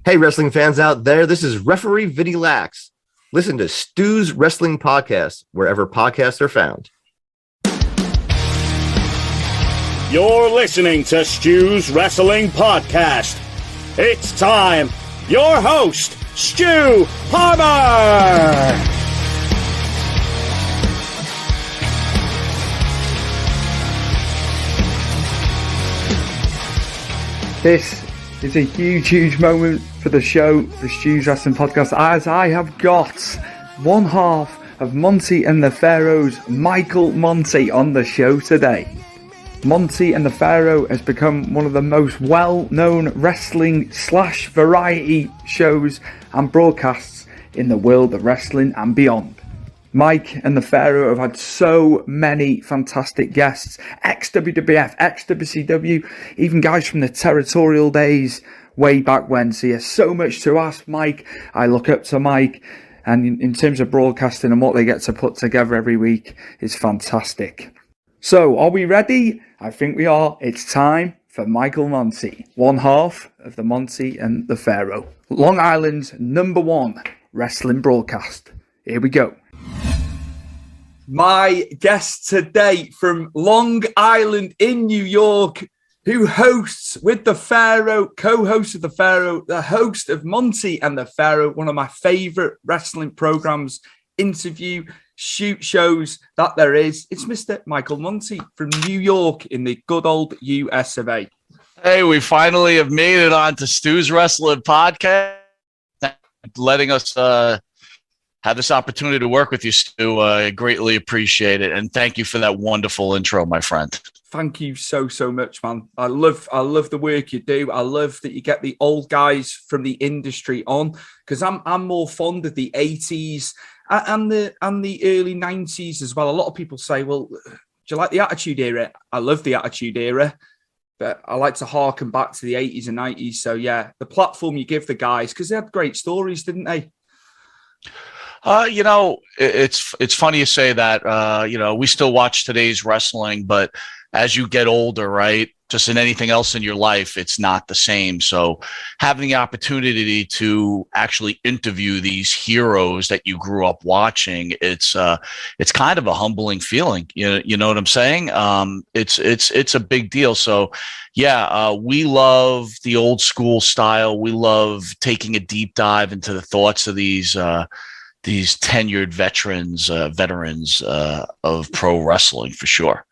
Hey, wrestling fans out there, this is referee Vinny Lax. Listen to Stu's Wrestling Podcast, wherever podcasts are found. You're listening to Stu's Wrestling Podcast. It's time. Your host, Stu Palmer. This is a huge moment for the show, the Stu's Wrestling Podcast, as I have got one half of Monte and the Pharaoh's Michael Monte on the show today. Monte and the Pharaoh has become one of the most well-known wrestling / variety shows and broadcasts in the world of wrestling and beyond. Mike and the Pharaoh have had so many fantastic guests, ex-WWF, ex-WCW, even guys from the territorial days way back when. So there's so much to ask Mike. I look up to Mike, and in terms of broadcasting and what they get to put together every week is fantastic. So are we ready? I think we are. It's time for Michael Monte, one half of the Monte and the Pharaoh, Long Island's #1 wrestling broadcast. Here we go. My guest today from Long Island in New York, who hosts with the Pharaoh, co-host of the Pharaoh, the host of Monte and the Pharaoh, one of my favorite wrestling programs, interview, shoot shows that there is. It's Mr. Michael Monte from New York in the good old US of A. Hey, we finally have made it on to Stu's Wrestling Podcast, letting us have this opportunity to work with you, Stu. I greatly appreciate it. And thank you for that wonderful intro, my friend. Thank you so much, man. I love the work you do. I love that you get the old guys from the industry on, because I'm more fond of the 80s and the early 90s as well. A lot of people say, well, do you like the Attitude Era? I love the Attitude Era, but I like to harken back to the 80s and 90s. So yeah, the platform you give the guys, because they had great stories, didn't they? It's funny you say that. We still watch today's wrestling, but as you get older, right, just in anything else in your life, it's not the same. So having the opportunity to actually interview these heroes that you grew up watching, it's kind of a humbling feeling. You know what I'm saying? It's a big deal. So yeah, we love the old school style. We love taking a deep dive into the thoughts of these tenured veterans of pro wrestling, for sure.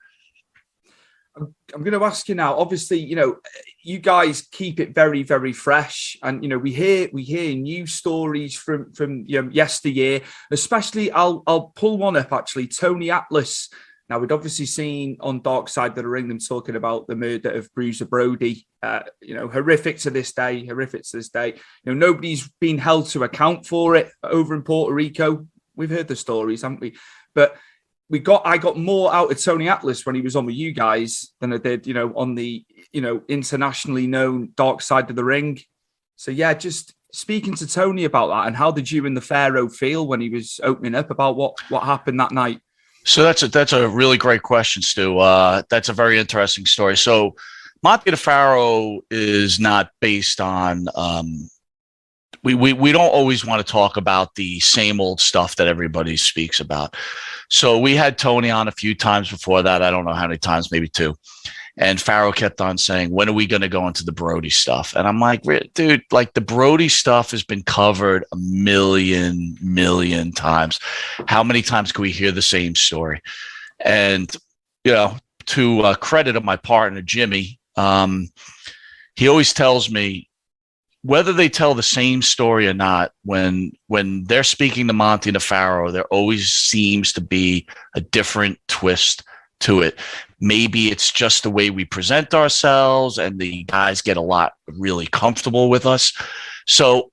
I'm going to ask you now, obviously, you guys keep it very, very fresh. And, we hear news stories from yesteryear, especially I'll pull one up, actually, Tony Atlas. Now, we'd obviously seen on Dark Side of the Ring them talking about the murder of Bruiser Brody, horrific to this day. Nobody's been held to account for it over in Puerto Rico. We've heard the stories, haven't we? But I got more out of Tony Atlas when he was on with you guys than I did, on the, internationally known Dark Side of the Ring. So yeah, just speaking to Tony about that, and how did you and the Pharaoh feel when he was opening up about what happened that night? So that's a really great question, Stu. That's a very interesting story. So Monte the Pharaoh is not based on we don't always want to talk about the same old stuff that everybody speaks about. So we had Tony on a few times before that. I don't know how many times, maybe 2. And Pharaoh kept on saying, when are we going to go into the Brody stuff? And I'm like, dude, like, the Brody stuff has been covered a million times. How many times can we hear the same story? And, to credit of my partner, Jimmy, he always tells me, whether they tell the same story or not, when they're speaking to Monte and the Pharaoh, there always seems to be a different twist to it. Maybe it's just the way we present ourselves, and the guys get a lot really comfortable with us. So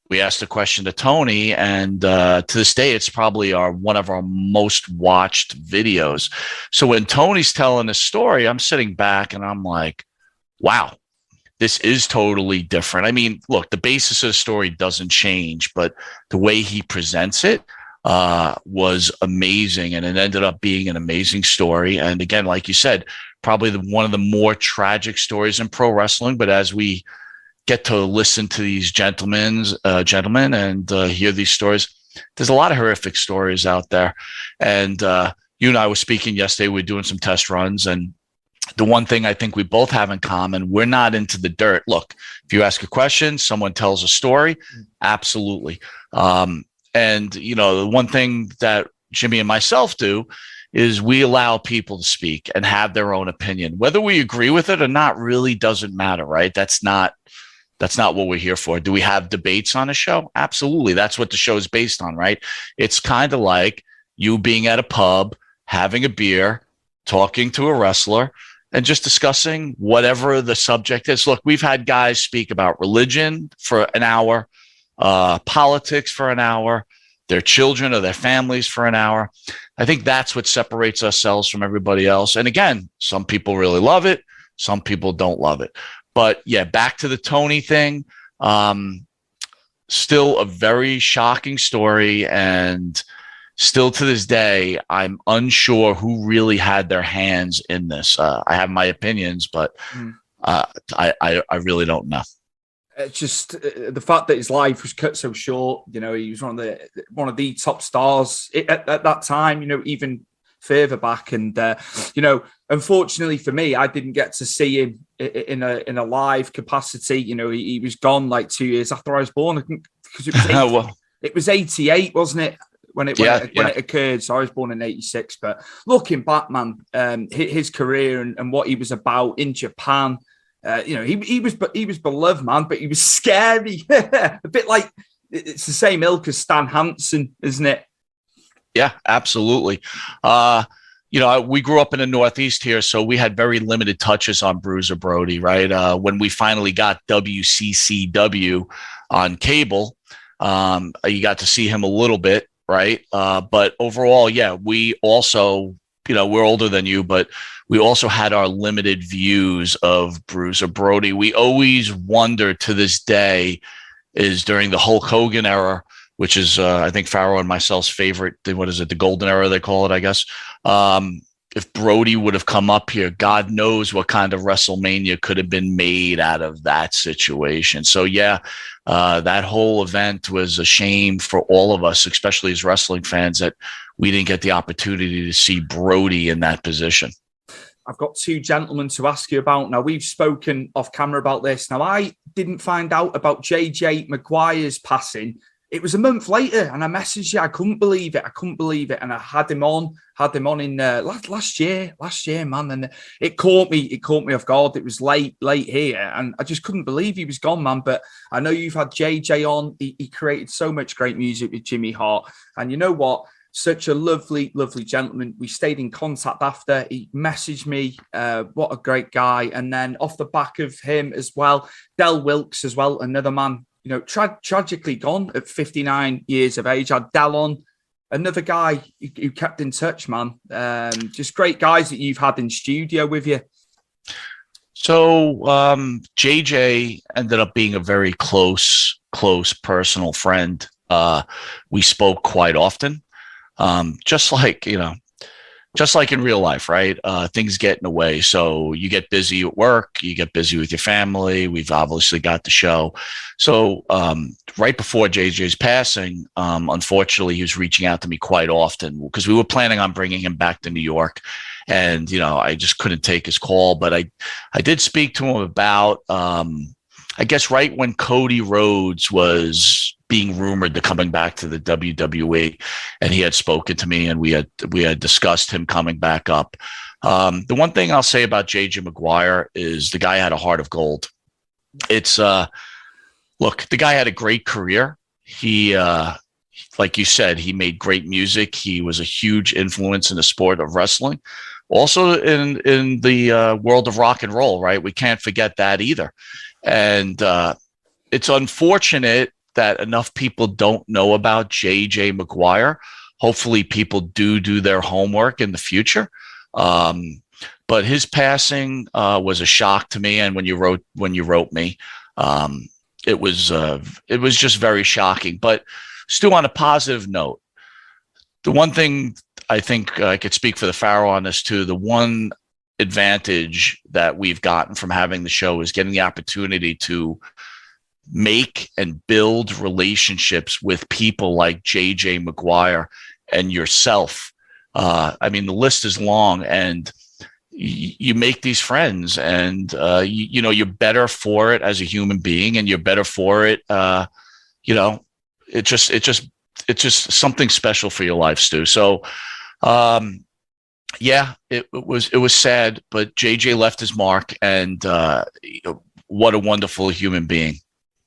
we asked the question to Tony, and to this day, it's probably one of our most watched videos. So when Tony's telling the story, I'm sitting back and I'm like, wow, this is totally different. I mean, look, the basis of the story doesn't change, but the way he presents it was amazing, and it ended up being an amazing story. And again, like you said, probably one of the more tragic stories in pro wrestling. But as we get to listen to these gentlemen and hear these stories. There's a lot of horrific stories out there. And you and I were speaking yesterday. We were doing some test runs. And the one thing I think we both have in common, we're not into the dirt. Look, if you ask a question, someone tells a story, absolutely. And, you know, the one thing that Jimmy and myself do is we allow people to speak and have their own opinion. Whether we agree with it or not really doesn't matter, right? That's not what we're here for. Do we have debates on a show? Absolutely. That's what the show is based on, right? It's kind of like you being at a pub, having a beer, talking to a wrestler, and just discussing whatever the subject is. Look, we've had guys speak about religion for an hour, politics for an hour, their children or their families for an hour. I think that's what separates ourselves from everybody else. And again, some people really love it. Some people don't love it. But yeah, back to the Tony thing. Still a very shocking story. And still to this day, I'm unsure who really had their hands in this. I have my opinions, but I really don't know. It's just the fact that his life was cut so short. You know, he was one of the top stars at that time. You know, even further back, and you know, unfortunately for me, I didn't get to see him in a live capacity. You know, he was gone like 2 years after I was born. I think because it was 88, wasn't it? When it occurred. So I was born in 86. But looking back, man, his career and what he was about in Japan. You know, he was beloved, man, but he was scary. A bit like it's the same ilk as Stan Hansen, isn't it? Yeah, absolutely. You know, we grew up in the Northeast here, so we had very limited touches on Bruiser Brody, right? When we finally got WCCW on cable, you got to see him a little bit, right? But overall, yeah, we also, you know, we're older than you, but we also had our limited views of Bruiser Brody. We always wonder to this day is during the Hulk Hogan era, which is, I think, Pharaoh and myself's favorite. What is it? The golden era, they call it, I guess. If Brody would have come up here, God knows what kind of WrestleMania could have been made out of that situation. So, yeah, that whole event was a shame for all of us, especially as wrestling fans, that we didn't get the opportunity to see Brody in that position. I've got two gentlemen to ask you about. Now, we've spoken off camera about this. Now, I didn't find out about JJ Maguire's passing. It was a month later, and I messaged you. I couldn't believe it. And I had him on in last year, man. And it caught me off guard. It was late here, and I just couldn't believe he was gone, man. But I know you've had JJ on. He created so much great music with Jimmy Hart. And you know what? Such a lovely, lovely gentleman. We stayed in contact after. He messaged me. What a great guy. And then off the back of him as well, Del Wilkes as well, another man, you know, tragically gone at 59 years of age. I had Del on, another guy who kept in touch, man. Just great guys that you've had in studio with you. So JJ ended up being a very close personal friend. We spoke quite often. Just like in real life, right? Things get in the way. So you get busy at work, you get busy with your family. We've obviously got the show. So right before JJ's passing, unfortunately, he was reaching out to me quite often because we were planning on bringing him back to New York. And, you know, I just couldn't take his call. But I did speak to him about, I guess, right when Cody Rhodes was being rumored to coming back to the WWE, and he had spoken to me, and we had discussed him coming back up. The one thing I'll say about JJ Maguire is the guy had a heart of gold. It's look, the guy had a great career. He, like you said, he made great music. He was a huge influence in the sport of wrestling, also in the world of rock and roll. Right, we can't forget that either. And it's unfortunate that enough people don't know about JJ Maguire. Hopefully people do their homework in the future. But his passing was a shock to me. And when you wrote me, it was just very shocking. But still, on a positive note, the one thing I think I could speak for the Pharaoh on this too, the one advantage that we've gotten from having the show is getting the opportunity to make and build relationships with people like JJ McGuire and yourself. I mean, the list is long, and you make these friends, and you're better for it as a human being, and you're better for it. It's just something special for your life, Stu. So, it was sad, but JJ left his mark, and what a wonderful human being.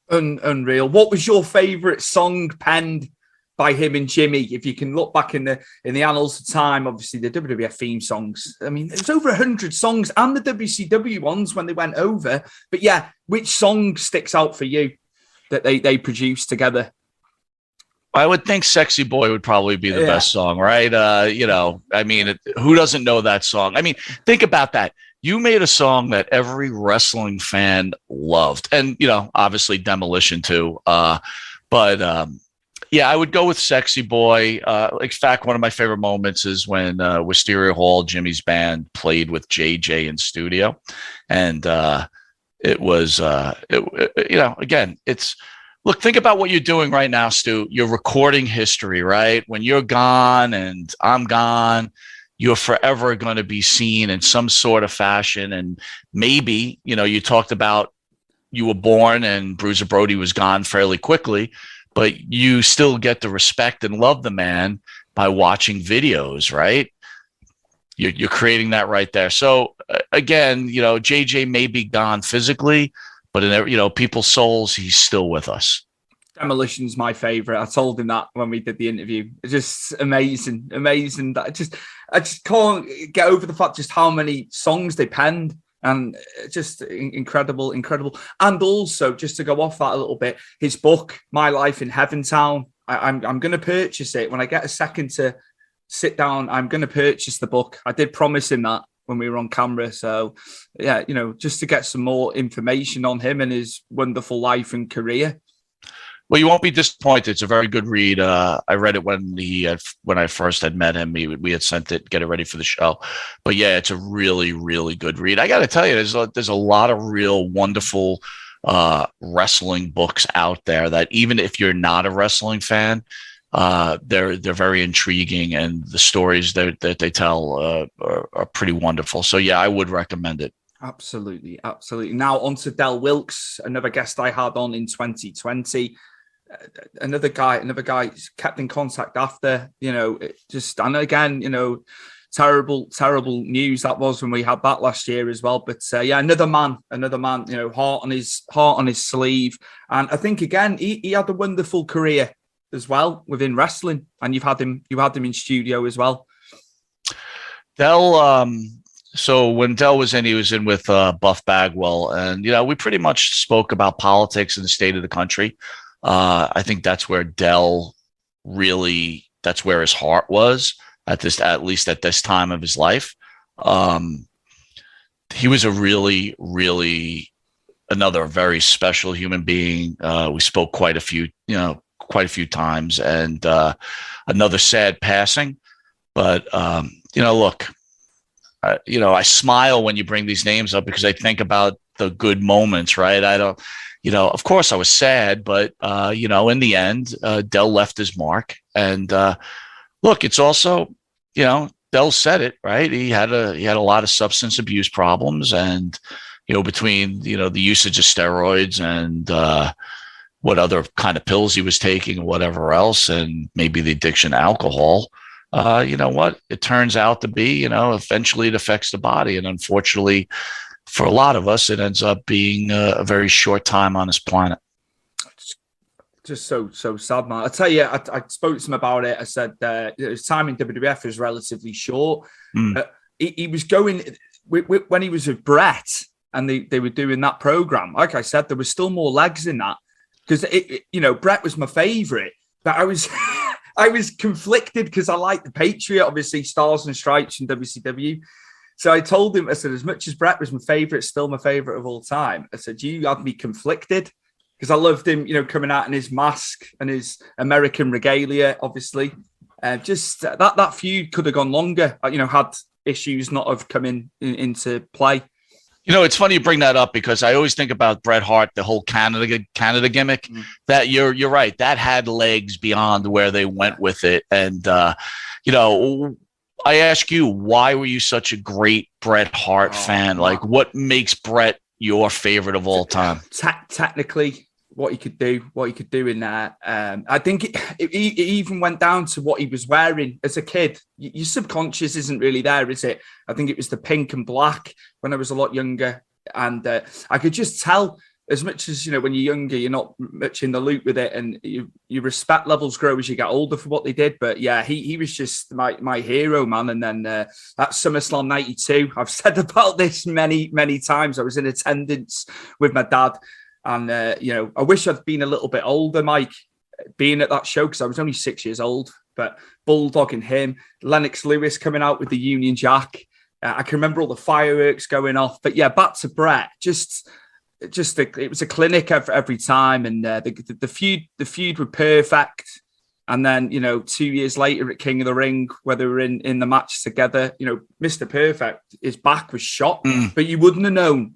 Unreal. What was your favorite song penned by him and Jimmy? If you can look back in the annals of time, obviously the WWF theme songs. I mean, there's over 100 songs, and the WCW ones when they went over. But yeah, which song sticks out for you that they produced together? I would think "Sexy Boy" would probably be the best song, right? I mean, who doesn't know that song? I mean, think about that. You made a song that every wrestling fan loved, and obviously Demolition too. But I would go with "Sexy Boy." In fact, one of my favorite moments is when Wisteria Hall, Jimmy's band, played with JJ in studio, and it was again, it's. Look, think about what you're doing right now, Stu. You're recording history, right? When you're gone and I'm gone, you're forever going to be seen in some sort of fashion. And maybe, you talked about you were born and Bruiser Brody was gone fairly quickly, but you still get to respect and love the man by watching videos, right? You're creating that right there. So again, JJ may be gone physically, but in people's souls, he's still with us. Demolition's my favorite. I told him that when we did the interview. It's just amazing. I just can't get over the fact just how many songs they penned, and just incredible. And also, just to go off that a little bit, his book, My Life in Heaventown. I'm going to purchase it when I get a second to sit down. I'm going to purchase the book. I did promise him that when we were on camera. So yeah, just to get some more information on him and his wonderful life and career. Well, you won't be disappointed. It's a very good read. I read it when I first had met him. We had sent it, get it ready for the show. But yeah, it's a really, really good read. I got to tell you, there's a lot of real wonderful wrestling books out there that even if you're not a wrestling fan, they're very intriguing, and the stories that they tell are pretty wonderful. So yeah, I would recommend it. Absolutely. Now on to Del Wilkes, another guest I had on in 2020. Another guy kept in contact after, and again, terrible news that was when we had that last year as well. But another man, heart on his sleeve. And I think again, he had a wonderful career as well within wrestling, and you had him in studio as well. Del, so when Del was in, he was in with Buff Bagwell, and we pretty much spoke about politics and the state of the country. I think that's where Del that's where his heart was at least at this time of his life. He was a really, really another very special human being. We spoke quite a few times, and another sad passing. But look, I smile when you bring these names up because I think about the good moments, right? I don't. Of course I was sad, but, in the end, Del left his mark. And look, it's also, Del said it, right? He had a lot of substance abuse problems, and, between, the usage of steroids and what other kind of pills he was taking and whatever else, and maybe the addiction to alcohol, what it turns out to be, eventually it affects the body. And unfortunately, for a lot of us, it ends up being a very short time on this planet. Just so sad, man. I tell you, I spoke to him about it. I said his time in WWF is relatively short. He was going when he was with Brett, and they were doing that program. Like I said, there was still more legs in that because Brett was my favorite, but I was I was conflicted because I like the Patriot, obviously Stars and Stripes in WCW. So I told him, I said, as much as Brett was my favorite, still my favorite of all time. I said, you had me conflicted because I loved him, coming out in his mask and his American regalia, obviously. Just that feud could have gone longer, had issues not have come into play. It's funny you bring that up because I always think about Bret Hart, the whole Canada gimmick. That you're right. That had legs beyond where they went with it. And I ask you, why were you such a great Bret Hart fan? Like, what makes Bret your favorite of all time? Technically, what he could do in there. I think it even went down to what he was wearing as a kid. Your subconscious isn't really there, is it? I think it was the pink and black when I was a lot younger. And I could just tell, as much as, when you're younger, you're not much in the loop with it. And your respect levels grow as you get older for what they did. But yeah, he was just my hero, man. And then that SummerSlam 92, I've said about this many, many times. I was in attendance with my dad. And, I wish I'd been a little bit older, Mike, being at that show, because I was only 6 years old. But bulldogging him, Lennox Lewis coming out with the Union Jack. I can remember all the fireworks going off. But yeah, back to Bret, it was a clinic every time. And the feud were perfect. And then, 2 years later at King of the Ring, where they were in the match together, Mr. Perfect, his back was shot, but you wouldn't have known,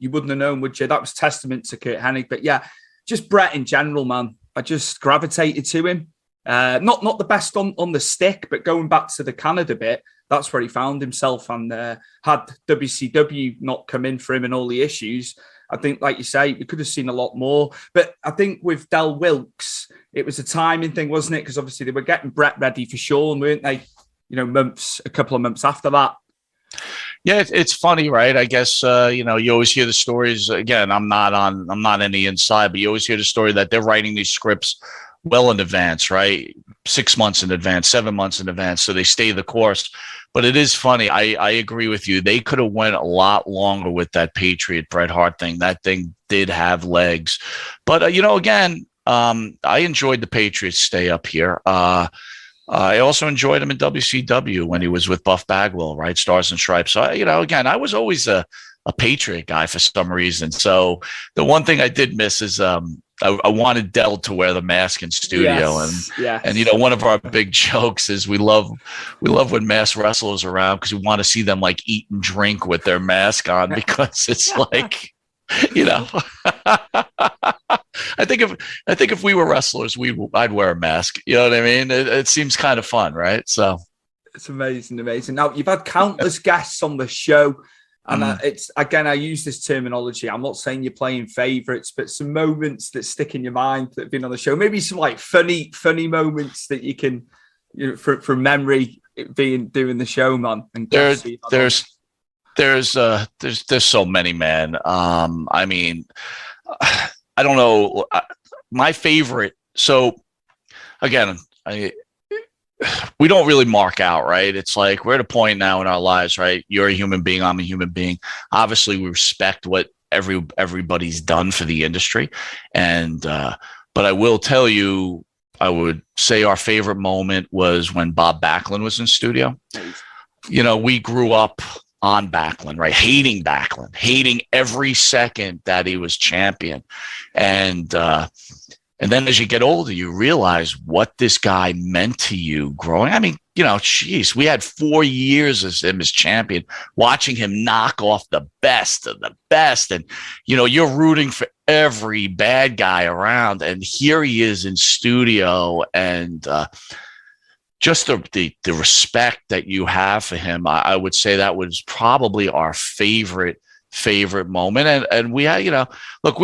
would you? That was testament to Kurt Hennig. But yeah, just Bret in general, man. I just gravitated to him. Not the best on the stick, but going back to the Canada bit, that's where he found himself. And had WCW not come in for him and all the issues, I think, like you say, we could have seen a lot more. But I think with Del Wilkes, it was a timing thing, wasn't it? Because obviously they were getting Bret ready for Shawn, weren't they? A couple of months after that. Yeah, it's funny, right? I guess you always hear the stories. Again, I'm not any inside, but you always hear the story that they're writing these scripts well in advance, right? 6 months in advance, 7 months in advance, so they stay the course. But it is funny. I agree with you. They could have went a lot longer with that Patriot Bret Hart thing. That thing did have legs. But, again, I enjoyed the Patriots stay up here. I also enjoyed him in WCW when he was with Buff Bagwell, right? Stars and Stripes. So, again, I was always a Patriot guy for some reason. So the one thing I did miss is I wanted Del to wear the mask in studio. Yes. And one of our big jokes is we love when masked wrestlers are around because we want to see them like eat and drink with their mask on, because it's like, I think if we were wrestlers, I'd wear a mask. You know what I mean? It seems kind of fun, right? So it's amazing. Now, you've had countless guests on the show. And I use this terminology. I'm not saying you're playing favorites, but some moments that stick in your mind that have been on the show. Maybe some like funny moments that you can, from memory, doing the show, man. And there's so many, man. I mean, I don't know. My favorite. So again, we don't really mark out, right? It's like we're at a point now in our lives, right? You're a human being, I'm a human being. Obviously, we respect what everybody's done for the industry, and but I will tell you, I would say our favorite moment was when Bob Backlund was in studio. We grew up on Backlund, right? Hating Backlund, hating every second that he was champion, and then as you get older, you realize what this guy meant to you growing. I mean, we had 4 years as him as champion, watching him knock off the best of the best. And, you're rooting for every bad guy around. And here he is in studio. And just the respect that you have for him, I would say that was probably our favorite moment. And we had, look,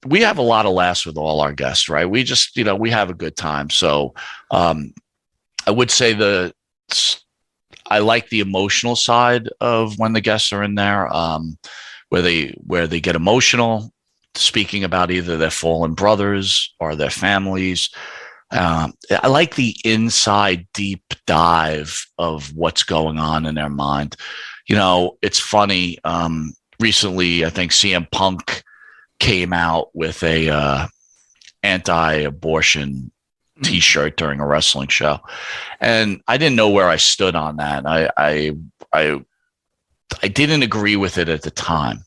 we have a lot of laughs with all our guests, right? We just, we have a good time. So I would say I like the emotional side of when the guests are in there, where they get emotional, speaking about either their fallen brothers or their families. I like the inside deep dive of what's going on in their mind. It's funny. Recently, I think CM Punk came out with a anti-abortion T-shirt during a wrestling show, and I didn't know where I stood on that. I didn't agree with it at the time,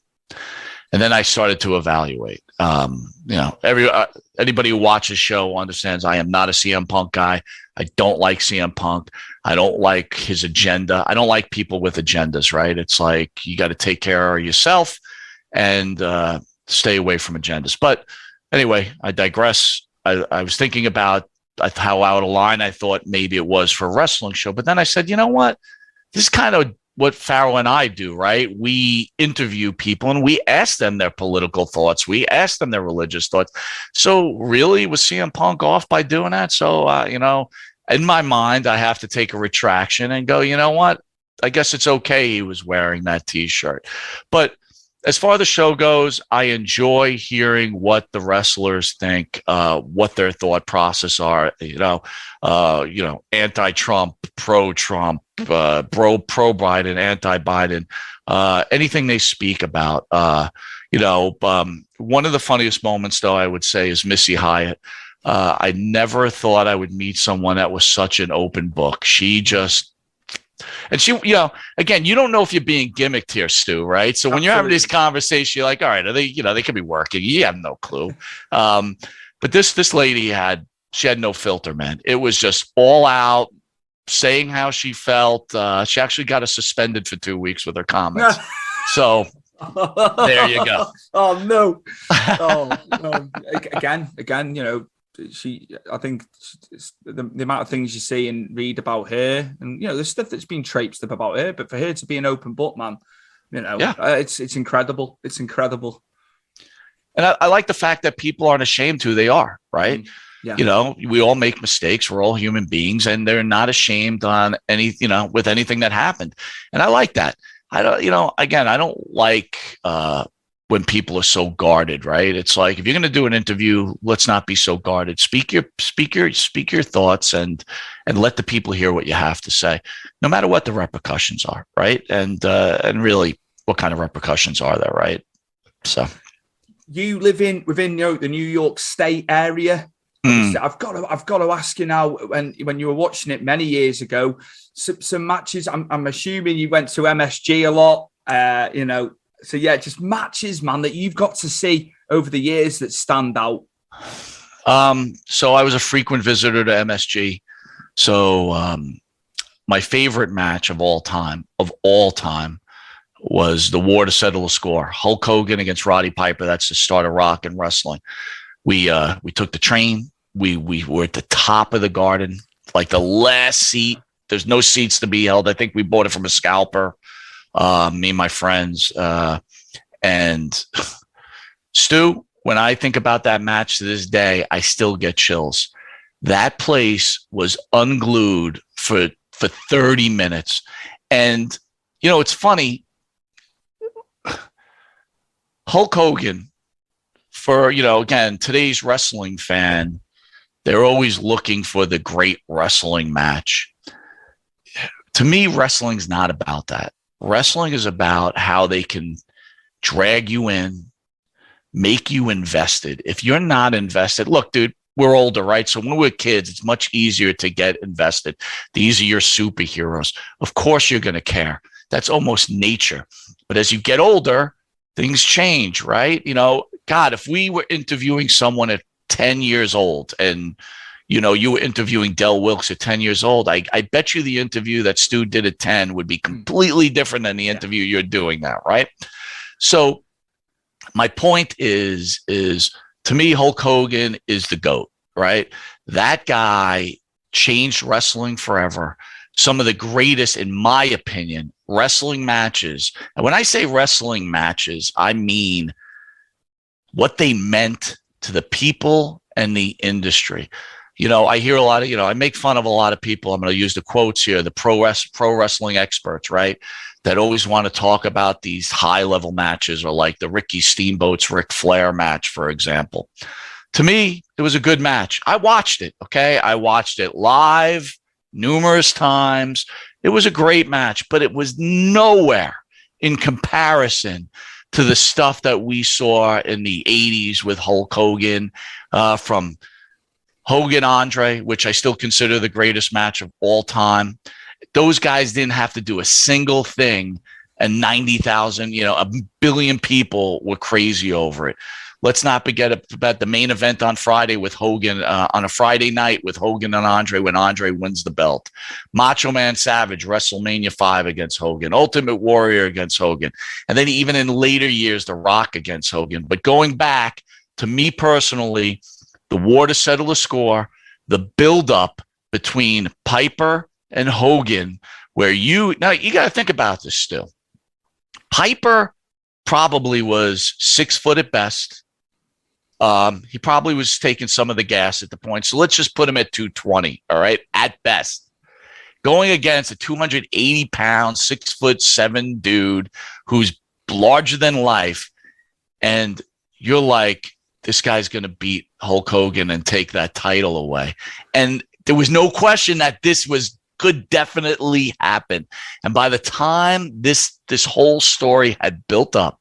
and then I started to evaluate. Anybody who watches the show understands I am not a CM Punk guy. I don't like CM Punk. I don't like his agenda. I don't like people with agendas. Right? It's like you got to take care of yourself. and stay away from agendas. But anyway, I digress. I was thinking about how out of line I thought maybe it was for a wrestling show. But then I said, you know what? This is kind of what Pharaoh and I do, right? We interview people and we ask them their political thoughts. We ask them their religious thoughts. So really, was CM Punk off by doing that? So, in my mind, I have to take a retraction and go, you know what? I guess it's okay he was wearing that T-shirt. But as far as the show goes, I enjoy hearing what the wrestlers think, what their thought process are. Anti-Trump, pro-Trump, pro-Biden, anti-Biden, anything they speak about. One of the funniest moments, though, I would say, is Missy Hyatt. I never thought I would meet someone that was such an open book. She, again, you don't know if you're being gimmicked here, Stu, right? So when you're having this conversation, you're like, all right, are they, they could be working. You have no clue. But this lady she had no filter, man. It was just all out saying how she felt. She actually got us suspended for 2 weeks with her comments. So there you go. Oh, no. Again, I think the amount of things you see and read about her, and there's stuff that's been traipsed up about her, but for her to be an open book, man, it's incredible. It's incredible. And I like the fact that people aren't ashamed who they are, right? Yeah. We all make mistakes. We're all human beings, and they're not ashamed on with anything that happened. And I like that. I don't like when people are so guarded, right? It's like, if you're going to do an interview, let's not be so guarded. Speak your thoughts and let the people hear what you have to say, no matter what the repercussions are, right? And really, what kind of repercussions are there, right? So, you live within the New York State area. I've got to ask you now. When you were watching it many years ago, some matches. I'm assuming you went to MSG a lot. So yeah, just matches, man, that you've got to see over the years that stand out. So I was a frequent visitor to MSG. So my favorite match of all time, was the war to settle the score. Hulk Hogan against Roddy Piper. That's the start of rock and wrestling. We took the train. We were at the top of the Garden, like the last seat. There's no seats to be held. I think we bought it from a scalper. Me and my friends, and Stu, when I think about that match to this day, I still get chills. That place was unglued for 30 minutes. And, it's funny. Hulk Hogan, for, again, today's wrestling fan, they're always looking for the great wrestling match. To me, wrestling's not about that. Wrestling is about how they can drag you in, make you invested. If you're not invested, look, dude, we're older, right? So when we're kids, it's much easier to get invested. These are your superheroes. Of course, you're going to care. That's almost nature. But as you get older, things change, right? God, if we were interviewing someone at 10 years old and you were interviewing Del Wilkes at 10 years old, I bet you the interview that Stu did at 10 would be completely different than the interview you're doing now, right? So my point is to me, Hulk Hogan is the GOAT, right? That guy changed wrestling forever. Some of the greatest, in my opinion, wrestling matches. And when I say wrestling matches, I mean what they meant to the people and the industry. I hear a lot of, I make fun of a lot of people. I'm going to use the quotes here, the pro wrestling experts, right? That always want to talk about these high level matches, or like the Ricky Steamboat's Ric Flair match, for example. To me, it was a good match. I watched it. Okay. I watched it live numerous times. It was a great match, but it was nowhere in comparison to the stuff that we saw in the 80s with Hulk Hogan, from Hogan Andre, which I still consider the greatest match of all time. Those guys didn't have to do a single thing, and 90,000, a billion people were crazy over it. Let's not forget about the main event on Friday with Hogan, on a Friday night with Hogan and Andre, when Andre wins the belt. Macho Man Savage, WrestleMania 5 against Hogan. Ultimate Warrior against Hogan. And then even in later years, The Rock against Hogan. But going back, to me personally, the war to settle the score, the buildup between Piper and Hogan, where you got to think about this still. Piper probably was 6 foot at best. He probably was taking some of the gas at the point. So let's just put him at 220, all right, at best. Going against a 280-pound, 6'7" dude who's larger than life, and you're like, this guy's going to beat Hulk Hogan and take that title away. And there was no question that this could definitely happen. And by the time this whole story had built up,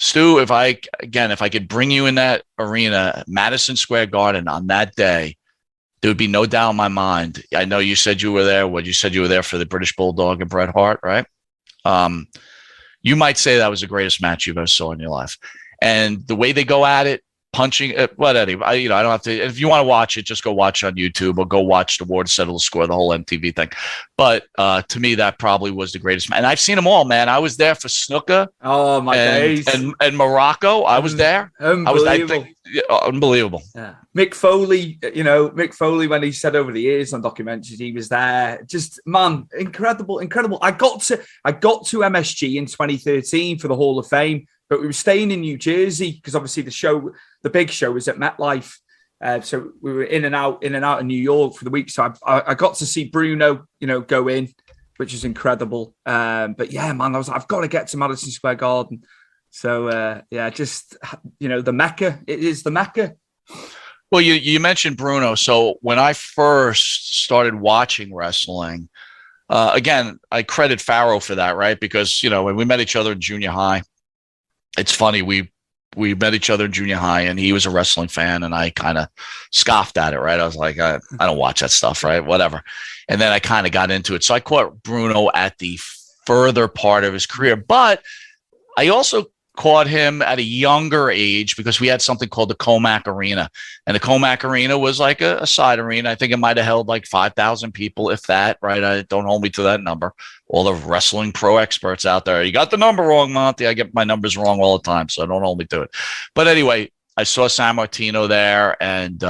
Stu, if I could bring you in that arena, Madison Square Garden on that day, there would be no doubt in my mind. I know you said you were there. You said you were there for the British Bulldog and Bret Hart, right? You might say that was the greatest match you've ever saw in your life. And the way they go at it, punching it, anyway, I don't have to. If you want to watch it, just go watch it on YouTube or go watch the War to Settle the Score, the whole MTV thing. But to me, that probably was the greatest. And I've seen them all, man. I was there for snooker. Oh my days! And Morocco, I was there. Unbelievable. Unbelievable. Yeah. Mick Foley, when he said over the years on documentaries, he was there. Just, man, incredible. I got to MSG in 2013 for the Hall of Fame. But we were staying in New Jersey because obviously the big show was at MetLife. So we were in and out of New York for the week. So I got to see Bruno, go in, which is incredible. But yeah, man, I've got to get to Madison Square Garden. So just, the Mecca. It is the Mecca. Well, you mentioned Bruno. So when I first started watching wrestling, again, I credit Pharaoh for that, right? Because, when we met each other in junior high, it's funny, we met each other in junior high, and he was a wrestling fan, and I kind of scoffed at it, right? I was like, I don't watch that stuff, right? Whatever. And then I kind of got into it. So I caught Bruno at the further part of his career, but I also caught him at a younger age because we had something called the Comac Arena. And the Comac Arena was like a side arena. I think it might have held like 5,000 people, if that, right? Don't hold me to that number. All the wrestling pro experts out there, you got the number wrong, Monte. I get my numbers wrong all the time, so don't hold me to it. But anyway, I saw San Martino there, and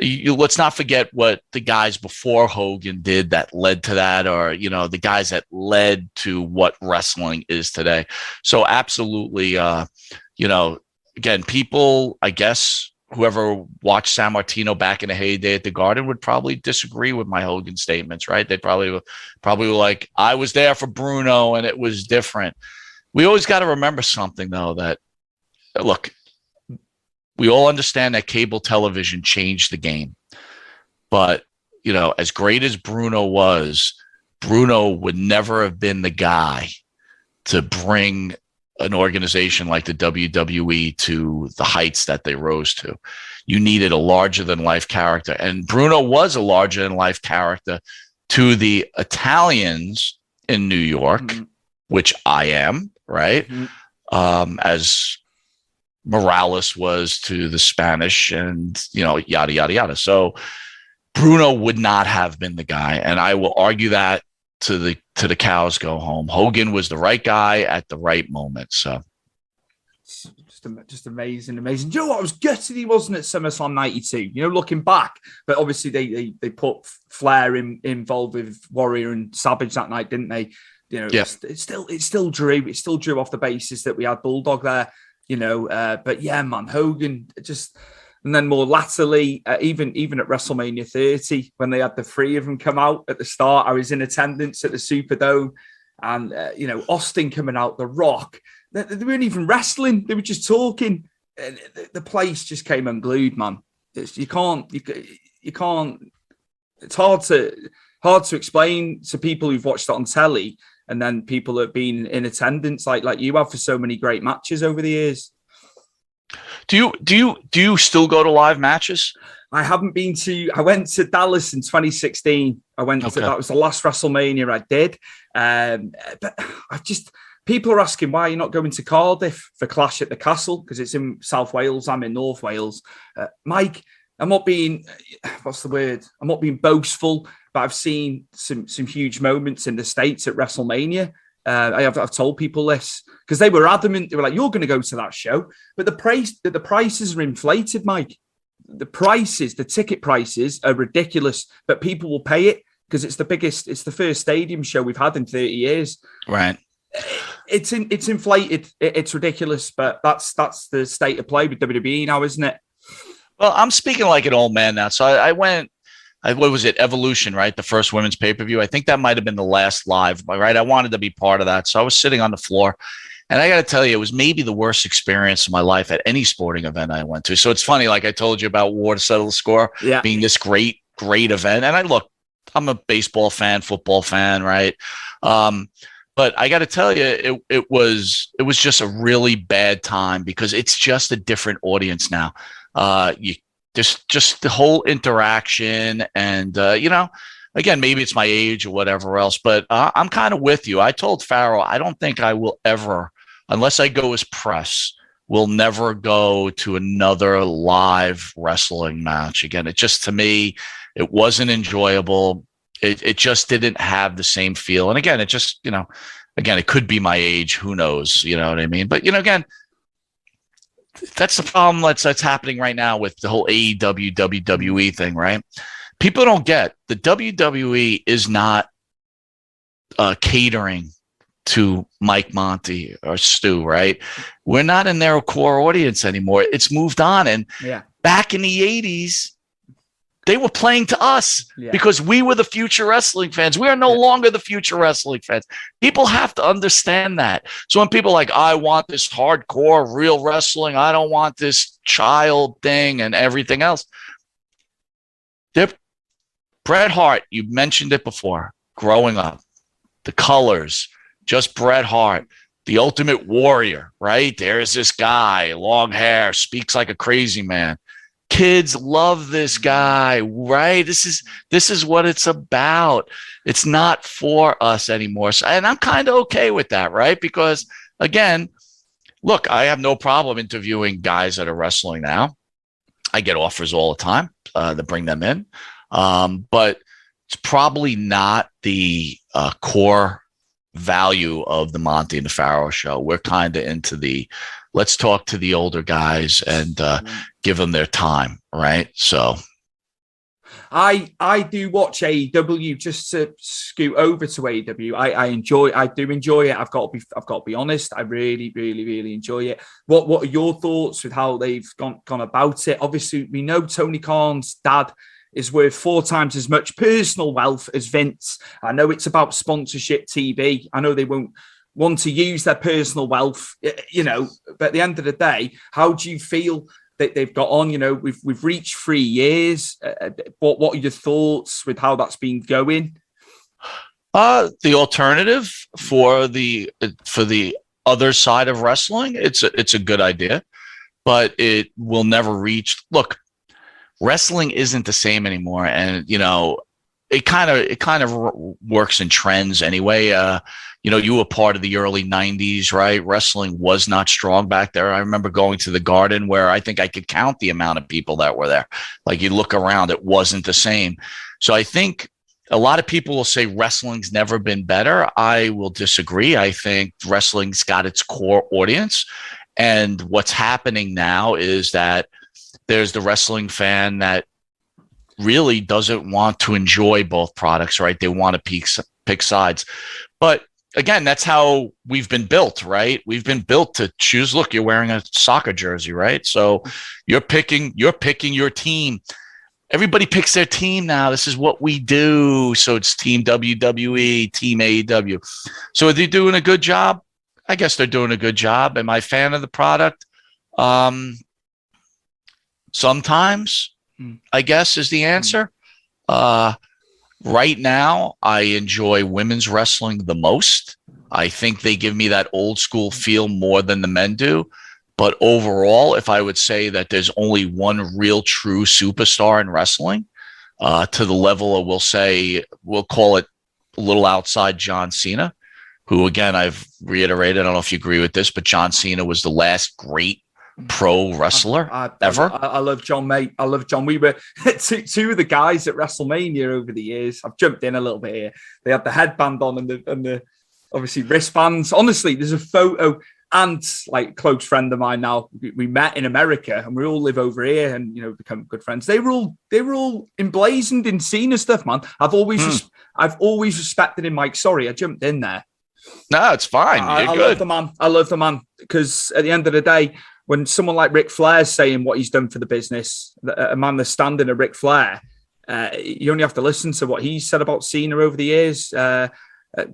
let's not forget what the guys before Hogan did that led to that, or the guys that led to what wrestling is today. So absolutely, again, people, I guess, whoever watched San Martino back in the heyday at the Garden would probably disagree with my Hogan statements, right? They probably were like, I was there for Bruno and it was different. We always got to remember something, though, that, look, we all understand that cable television changed the game. But, as great as Bruno was, Bruno would never have been the guy to bring an organization like the WWE to the heights that they rose to. You needed a larger than life character. And Bruno was a larger than life character to the Italians in New York, which I am, right? As Morales was to the Spanish, and, yada, yada, yada. So Bruno would not have been the guy. And I will argue that to the cows go home. Hogan was the right guy at the right moment. So just amazing. Do you know what? I was gutted he wasn't at SummerSlam 92, looking back. But obviously they put Flair involved with Warrior and Savage that night, didn't they? It still drew off the basis that we had Bulldog there, but yeah, man, Hogan just. And then more latterly, even at WrestleMania 30, when they had the three of them come out at the start, I was in attendance at the Superdome, and Austin coming out, The Rock. They weren't even wrestling; they were just talking. The place just came unglued, man. You can't. It's hard to explain to people who've watched it on telly, and then people that have been in attendance, like you have for so many great matches over the years. Do you still go to live matches? I haven't been to. I went to Dallas in 2016. That was the last WrestleMania I did. But People are asking why you're not going to Cardiff for Clash at the Castle, because it's in South Wales. I'm in North Wales. Mike, I'm not being, what's the word? I'm not being boastful, but I've seen some huge moments in the States at WrestleMania. I've told people this because they were adamant. They were like, "You're going to go to that show," but the prices are inflated, Mike. The ticket prices are ridiculous, but people will pay it because it's the first stadium show we've had in 30 years. Right. It's inflated. It's ridiculous, but that's the state of play with WWE now, isn't it? Well, I'm speaking like an old man now. So I went, what was it? Evolution, right? The first women's pay-per-view. I think that might've been the last live, right? I wanted to be part of that. So I was sitting on the floor, and I got to tell you, it was maybe the worst experience of my life at any sporting event I went to. So it's funny, like I told you about War to Settle the Score being this great event. And I'm a baseball fan, football fan, right? But I got to tell you, it was just a really bad time because it's just a different audience now. You just the whole interaction, and again, maybe it's my age or whatever else, but I'm kind of with you. I told Pharaoh, I don't think I will ever, unless I go as press, will never go to another live wrestling match again. It just, to me, it wasn't enjoyable. It just didn't have the same feel. And again, it just, again, it could be my age. Who knows? You know what I mean? But, again, that's the problem that's happening right now with the whole AEW, WWE thing, right? People don't get the WWE is not catering to Mike Monte or Stu, right? We're not in their core audience anymore. It's moved on. And back in the 80s, they were playing to us because we were the future wrestling fans. We are no longer the future wrestling fans. People have to understand that. So when people are like, I want this hardcore real wrestling, I don't want this child thing and everything else. Bret Hart, you mentioned it before, growing up, the colors, just Bret Hart, the Ultimate Warrior, right? There's this guy, long hair, speaks like a crazy man. Kids love this guy, right? This is what it's about. It's not for us anymore. So, and I'm kind of okay with that, right? Because again, look, I have no problem interviewing guys that are wrestling now. I get offers all the time to bring them in. But it's probably not the core value of the Monte and the Pharaoh show. We're kind of into let's talk to the older guys and give them their time, right? So I do watch AEW just to scoot over to AEW. I do enjoy it. I've got to be honest. I really, really, really enjoy it. What are your thoughts with how they've gone about it? Obviously, we know Tony Khan's dad is worth 4 times as much personal wealth as Vince. I know it's about sponsorship TV. I know they won't want to use their personal wealth, but at the end of the day, how do you feel that they've got on? We've reached 3 years. What are your thoughts with how that's been going? The alternative for the other side of wrestling, it's a good idea, but it will never reach. Look, wrestling isn't the same anymore, and it kind of works in trends anyway. You were part of the early 90s, right? Wrestling was not strong back there. I remember going to the Garden where I think I could count the amount of people that were there. Like, you look around, it wasn't the same. So I think a lot of people will say wrestling's never been better. I will disagree. I think wrestling's got its core audience. And what's happening now is that there's the wrestling fan that really doesn't want to enjoy both products, right? They want to pick sides. But again, that's how we've been built, right? We've been built to choose. Look, you're wearing a soccer jersey, right? So you're picking your team. Everybody picks their team now. This is what we do. So it's Team WWE, Team AEW. So are they doing a good job? I guess they're doing a good job. Am I a fan of the product? Sometimes, I guess, is the answer. Right now, I enjoy women's wrestling the most. I think they give me that old school feel more than the men do. But overall, if I would say that there's only one real true superstar in wrestling, to the level of, we'll call it a little outside John Cena, who, again, I've reiterated, I don't know if you agree with this, but John Cena was the last great pro wrestler ever. I love John, mate. I love John. We were two of the guys at WrestleMania over the years. I've jumped in a little bit here. They had the headband on and the obviously wristbands. Honestly, there's a photo, and like close friend of mine now. We met in America, and we all live over here, and become good friends. They were all emblazoned in Cena stuff, man. I've always respected him, Mike. Sorry, I jumped in there. No, it's fine. I love the man. I love the man because at the end of the day, when someone like Ric Flair's saying what he's done for the business, a man that's standing at Ric Flair, you only have to listen to what he's said about Cena over the years.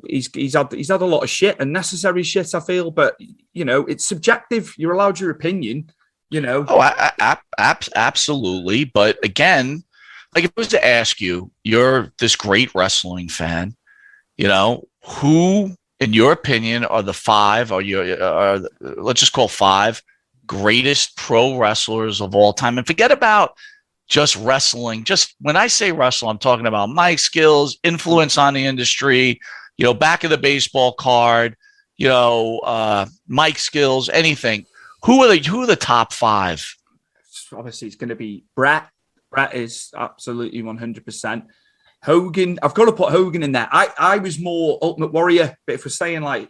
He's had a lot of shit, unnecessary shit, I feel, but it's subjective. You're allowed your opinion, Oh, absolutely. But again, like if I was to ask you, you're this great wrestling fan, who, in your opinion, are the five, let's just call five greatest pro wrestlers of all time? And forget about just wrestling. Just when I say wrestle, I'm talking about mic skills, influence on the industry, back of the baseball card, mic skills, anything. Who are the top five? Obviously, it's going to be Brett. Brett is absolutely 100%. Hogan, I've got to put Hogan in there. I was more Ultimate Warrior, but if we're saying like,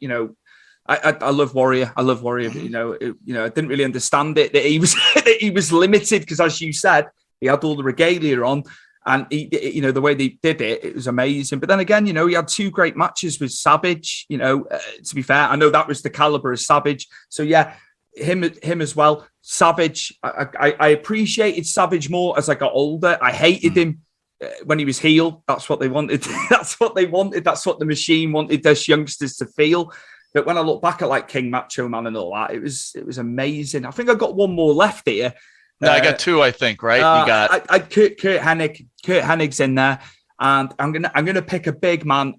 I love Warrior. I love Warrior, but I didn't really understand it that he was that he was limited because, as you said, he had all the regalia on, and the way they did it, it was amazing. But then again, he had two great matches with Savage. To be fair, I know that was the caliber of Savage. So yeah, him as well. Savage, I appreciated Savage more as I got older. I hated him when he was heel. That's what they wanted. That's what they wanted. That's what the machine wanted us youngsters to feel. But when I look back at like King Macho Man and all that, it was amazing. I think I got one more left here. No, I got two, I think, right? You got Kurt Hennig. Kurt Hennig's in there, and I'm gonna pick a big man.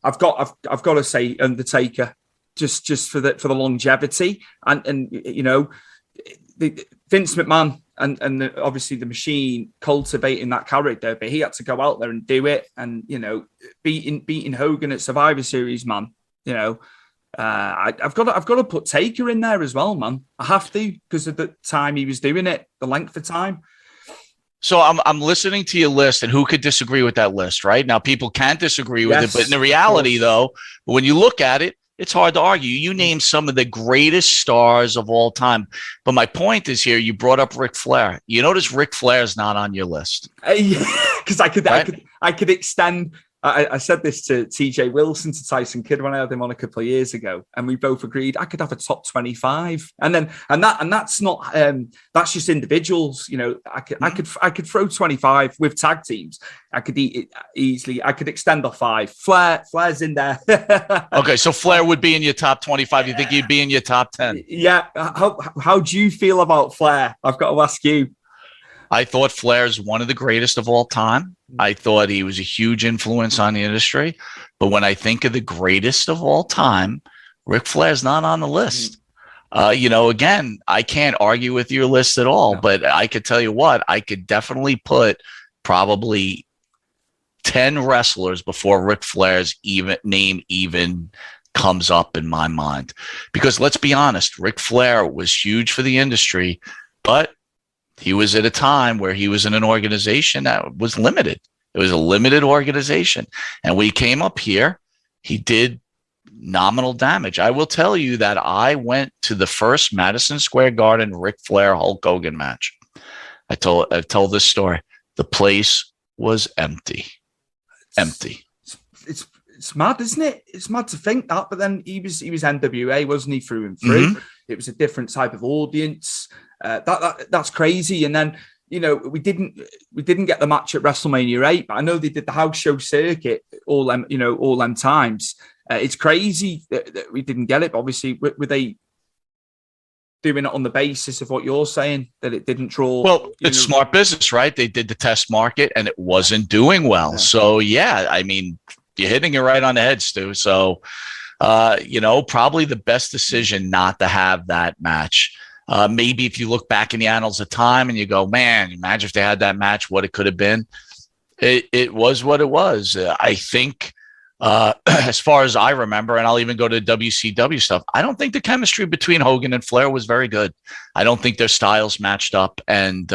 I've got to say Undertaker, just for the longevity and the Vince McMahon and obviously the machine cultivating that character, but he had to go out there and do it, and beating Hogan at Survivor Series, man. I've got to put Taker in there as well, man. I have to because of the time he was doing it, the length of time. So I'm listening to your list, and who could disagree with that list, right? Now, people can't disagree with it, but in the reality, though, when you look at it, it's hard to argue. You name some of the greatest stars of all time. But my point is here, you brought up Ric Flair. You notice Ric Flair is not on your list. Because I could extend. I said this to TJ Wilson, to Tyson Kidd when I had him on a couple of years ago, and we both agreed I could have a top 25, and that's not that's just individuals. I could throw 25 with tag teams. I could eat it easily. I could extend off 5. Flair's in there. Okay, so Flair would be in your top 25. You think he'd be in your top 10? Yeah. How do you feel about Flair? I've got to ask you. I thought Flair's one of the greatest of all time. I thought he was a huge influence on the industry. But when I think of the greatest of all time, Ric Flair's not on the list. Again, I can't argue with your list at all, but I could tell you what, I could definitely put probably 10 wrestlers before Ric Flair's name even comes up in my mind. Because let's be honest, Ric Flair was huge for the industry, but he was at a time where he was in an organization that was limited. It was a limited organization. And when he came up here, he did nominal damage. I will tell you that I went to the first Madison Square Garden Ric Flair Hulk Hogan match. I've told this story. The place was empty. Empty. It's mad, isn't it? It's mad to think that, but then he was NWA, wasn't he, through and through? Mm-hmm. It was a different type of audience. That's crazy. And then we didn't get the match at WrestleMania 8, but I know they did the house show circuit all them times. It's crazy that we didn't get it. But obviously, were they doing it on the basis of what you're saying, that it didn't draw? Well, it's smart business, right? They did the test market, and it wasn't doing well. Yeah. So yeah, I mean, you're hitting it right on the head, Stu. So probably the best decision not to have that match. Maybe if you look back in the annals of time and you go, man, imagine if they had that match, what it could have been. It was what it was. I think As far as I remember, and I'll even go to WCW stuff, I don't think the chemistry between Hogan and Flair was very good. I don't think their styles matched up. And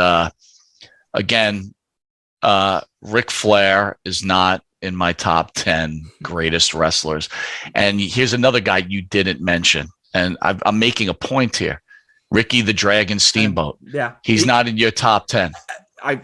again, Ric Flair is not in my top 10 greatest wrestlers. And here's another guy you didn't mention, and I'm making a point here. Ricky the Dragon Steamboat. He's not in your top 10. I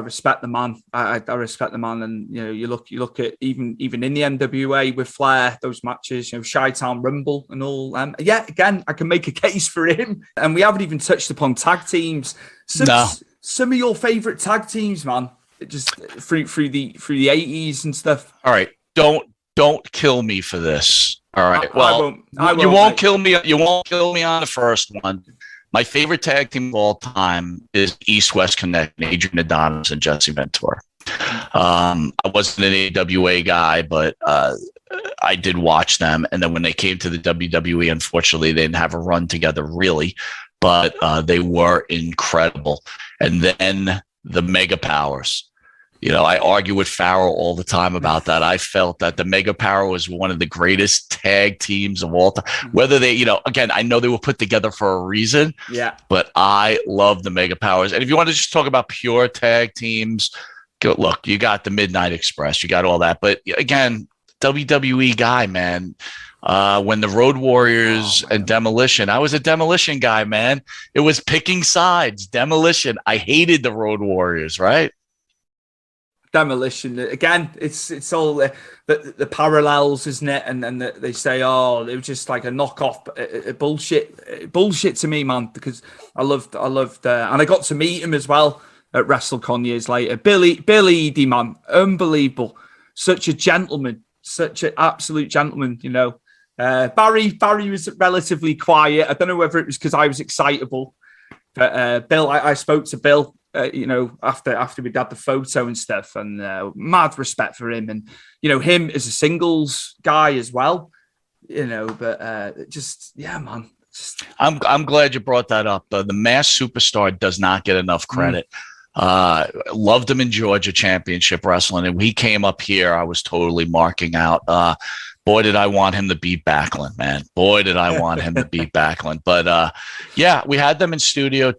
respect the man. I respect the man, and you look at even in the NWA with Flair, those matches, Chi-Town Rumble and all. Again, I can make a case for him. And we haven't even touched upon tag teams. Some of your favorite tag teams, man, just through the 80s and stuff. All right, don't kill me for this. All right, well, you won't kill me. You won't kill me on the first one. My favorite tag team of all time is East West Connection, Adrian Adonis and Jesse Ventura. I wasn't an AWA guy, but I did watch them. And then when they came to the WWE, unfortunately, they didn't have a run together, really. But they were incredible. And then the Mega Powers. I argue with Pharaoh all the time about that. I felt that the Mega Power was one of the greatest tag teams of all time. Whether they, again, I know they were put together for a reason. Yeah. But I love the Mega Powers. And if you want to just talk about pure tag teams, look, you got the Midnight Express, you got all that. But again, WWE guy, man. When the Road Warriors and Demolition, I was a Demolition guy, man. It was picking sides. Demolition. I hated the Road Warriors, right? Demolition again. It's all the parallels, isn't it? And then they say, it was just like a knockoff, bullshit to me, man. Because I loved, and I got to meet him as well at WrestleCon years later. Billy Eady, man, unbelievable, such a gentleman, such an absolute gentleman. Barry was relatively quiet. I don't know whether it was because I was excitable, but Bill, I spoke to Bill. After we'd had the photo and stuff, and mad respect for him, and him as a singles guy as well. But man. I'm glad you brought that up. The Mass Superstar does not get enough credit. Loved him in Georgia Championship Wrestling, and when he came up here, I was totally marking out. Boy, did I want him to beat Backlund, man. Boy, did I want him to beat Backlund. But, we had them in studio,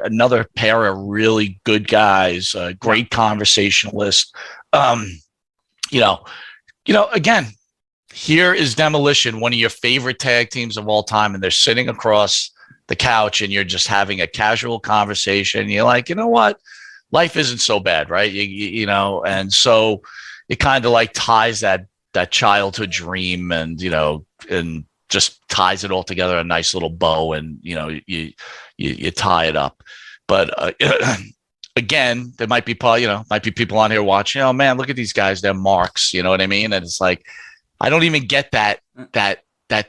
another pair of really good guys, great conversationalists. Again, here is Demolition, one of your favorite tag teams of all time, and they're sitting across the couch, and you're just having a casual conversation. You're like, you know what? Life isn't so bad, right? And so it kind of like ties that childhood dream, and and just ties it all together a nice little bow, and you tie it up. But again, there might be people on here watching. Oh man, look at these guys, they're marks. You know what I mean? And it's like, I don't even get that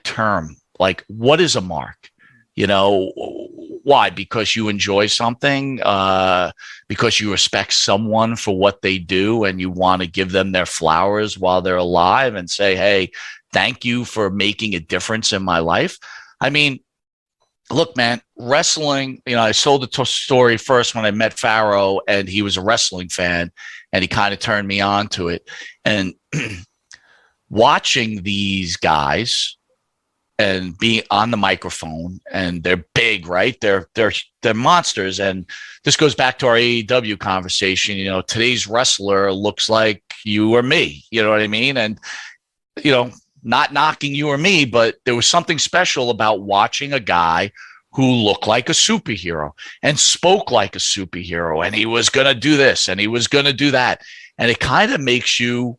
term. Like, what is a mark? Why? Because you enjoy something, because you respect someone for what they do, and you want to give them their flowers while they're alive and say, hey, thank you for making a difference in my life. I mean, look, man, wrestling, I sold the story first when I met Pharaoh, and he was a wrestling fan, and he kind of turned me on to it. And watching these guys and being on the microphone, and they're big, right? They're monsters. And this goes back to our AEW conversation. Today's wrestler looks like you or me, you know what I mean? And, not knocking you or me, but there was something special about watching a guy who looked like a superhero and spoke like a superhero, and he was going to do this and he was going to do that. And it kind of makes you,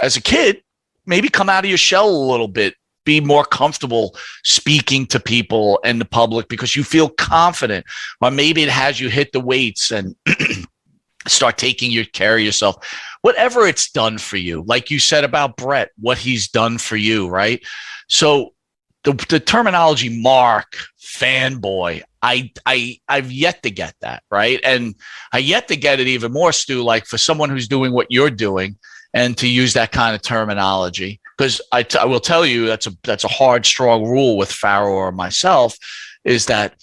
as a kid, maybe come out of your shell a little bit, be more comfortable speaking to people and the public because you feel confident. Or maybe it has you hit the weights and start taking care of yourself. Whatever it's done for you, like you said about Brett, what he's done for you, right? So the terminology mark, fanboy, I've yet to get that, right? And I yet to get it even more, Stu, like for someone who's doing what you're doing, and to use that kind of terminology, because I will tell you that's a hard, strong rule with Pharaoh or myself, is that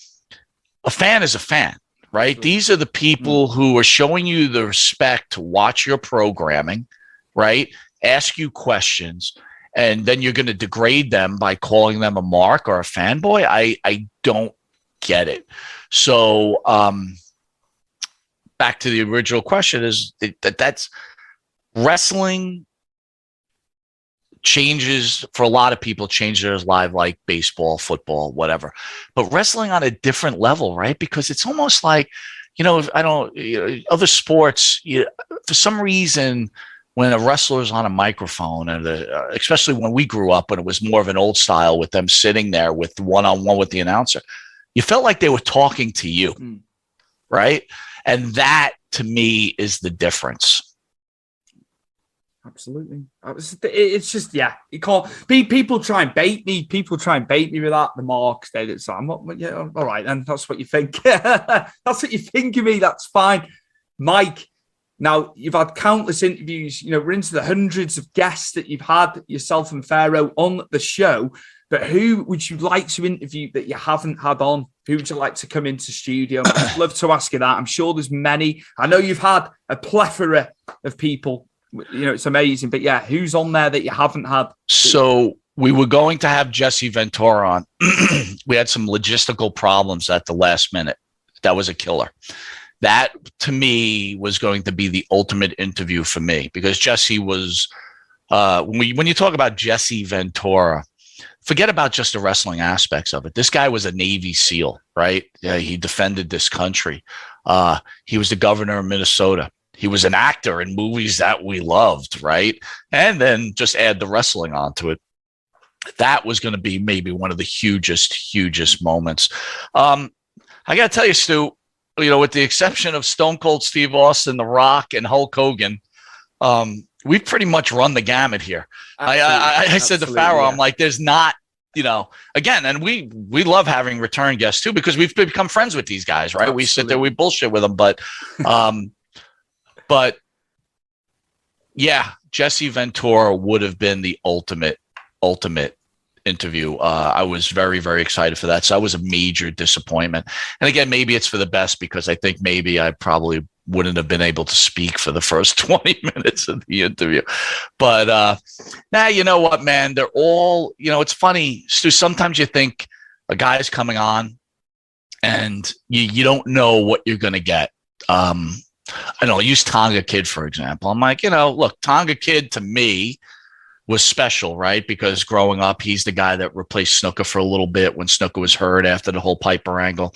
a fan is a fan, right? These are the people who are showing you the respect to watch your programming, right? Ask you questions, and then you're going to degrade them by calling them a mark or a fanboy. I don't get it. So back to the original question is that's wrestling changes for a lot of people, change their life like baseball, football, whatever. But wrestling on a different level, right? Because it's almost like, other sports, for some reason, when a wrestler is on a microphone, and especially when we grew up, when it was more of an old style with them sitting there with one-on-one with the announcer, you felt like they were talking to you, right? And that, to me, is the difference. Absolutely. It's just, yeah, you can't. People try and bait me. People try and bait me with that. The marks. So I'm not. Yeah, all right, then that's what you think. That's what you think of me. That's fine, Mike. Now you've had countless interviews. We're into the hundreds of guests that you've had, yourself and Pharaoh, on the show. But who would you like to interview that you haven't had on? Who would you like to come into studio? I'd love to ask you that. I'm sure there's many. I know you've had a plethora of people. It's amazing. But yeah, who's on there that you haven't had? So we were going to have Jesse Ventura on. We had some logistical problems at the last minute. That was a killer. That, to me, was going to be the ultimate interview for me, because Jesse was, when you talk about Jesse Ventura, forget about just the wrestling aspects of it. This guy was a Navy SEAL, right? Yeah, he defended this country. He was the governor of Minnesota. He was an actor in movies that we loved, right? And then just add the wrestling onto it. That was going to be maybe one of the hugest moments. I got to tell you, Stu, with the exception of Stone Cold Steve Austin, The Rock, and Hulk Hogan, we've pretty much run the gamut here. I said to Pharaoh, yeah. I'm like, there's not, again, and we love having return guests too, because we've become friends with these guys, right? Absolutely. We sit there, we bullshit with them, but yeah, Jesse Ventura would have been the ultimate interview. I was very, very excited for that. So that was a major disappointment. And again, maybe it's for the best, because I think maybe I probably wouldn't have been able to speak for the first 20 minutes of the interview. But you know what, man? They're all, it's funny, Stu, sometimes you think a guy's coming on and you don't know what you're going to get. I know, use Tonga Kid, for example. I'm like, look, Tonga Kid to me was special, right? Because growing up, he's the guy that replaced Snuka for a little bit when Snuka was hurt after the whole Piper angle.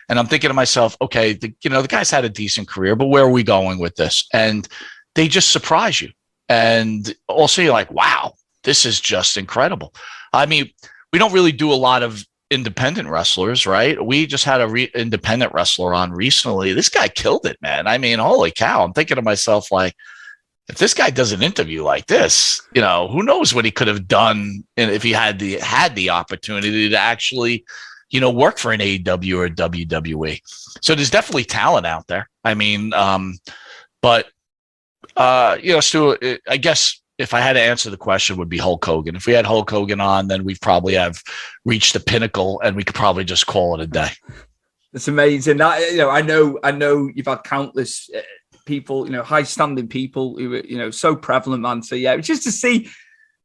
And I'm thinking to myself, okay, the guy's had a decent career, but where are we going with this? And they just surprise you. And also you're like, wow, this is just incredible. I mean, we don't really do a lot of independent wrestlers, right? We just had a independent wrestler on recently. This guy killed it, man. I mean, holy cow. I'm thinking to myself, like, if this guy does an interview like this, who knows what he could have done, and if he had the opportunity to actually, work for an AEW or a WWE. So there's definitely talent out there. I mean, Stu, I guess if I had to answer the question, would be Hulk Hogan. If we had Hulk Hogan on, then we probably have reached the pinnacle, and we could probably just call it a day. It's amazing. I know you've had countless people, high-standing people who are, so prevalent, man. So yeah, just to see,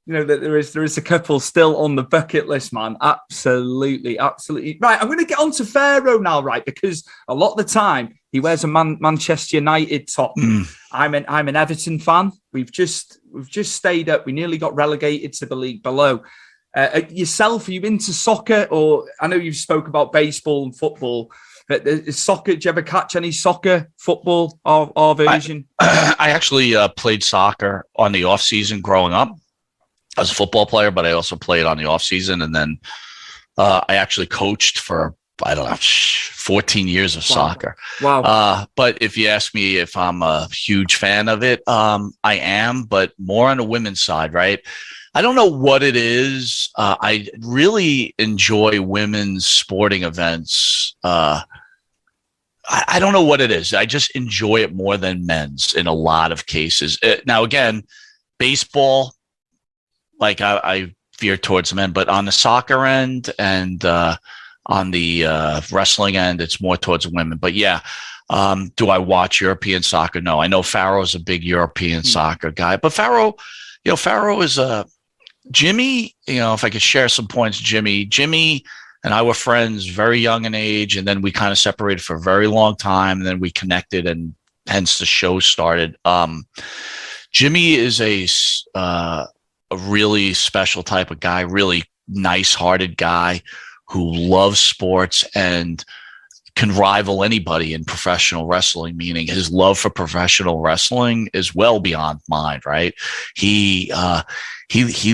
that there is a couple still on the bucket list, man. Absolutely. Right, I'm going to get on to Pharaoh now, right? Because a lot of the time he wears a Manchester United top. I'm an Everton fan. We've just stayed up. We nearly got relegated to the league below. Yourself, are you into soccer? Or I know you've spoke about baseball and football. But is soccer, do you ever catch any soccer, football, our version? I actually played soccer on the off season growing up. I was a football player, but I also played on the off season. And then I actually coached for, 14 years of soccer. Wow. But if you ask me if I'm a huge fan of it, I am, but more on the women's side, right? I don't know what it is. I really enjoy women's sporting events. I don't know what it is. I just enjoy it more than men's in a lot of cases. Now, again, baseball, like I veer towards men, but on the soccer end and on the wrestling end, it's more towards women. But yeah, Do I watch European soccer? No. I know Pharaoh's a big European soccer guy, but Pharaoh is Jimmy. If I could share some points, Jimmy and I were friends very young in age, and then we kind of separated for a very long time, and then we connected, and hence the show started. Jimmy is a really special type of guy, really nice-hearted guy who loves sports and can rival anybody in professional wrestling, meaning his love for professional wrestling is well beyond mine, right? He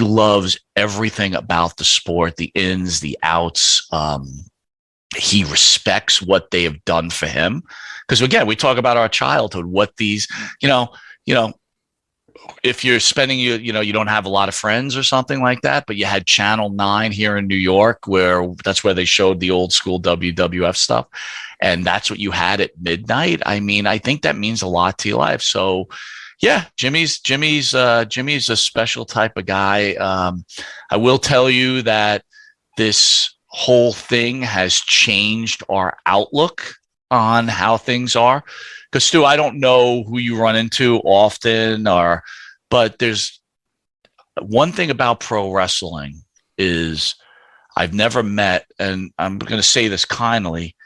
loves everything about the sport, the ins, the outs. He respects what they have done for him. Because again, we talk about our childhood, what these, if you're spending, you don't have a lot of friends or something like that, but you had Channel 9 here in New York, that's where they showed the old school WWF stuff. And that's what you had at midnight. I mean, I think that means a lot to your life. So yeah, Jimmy's a special type of guy. I will tell you that this whole thing has changed our outlook on how things are. Because Stu, I don't know who you run into often, but there's one thing about pro wrestling is I've never met, and I'm going to say this kindly,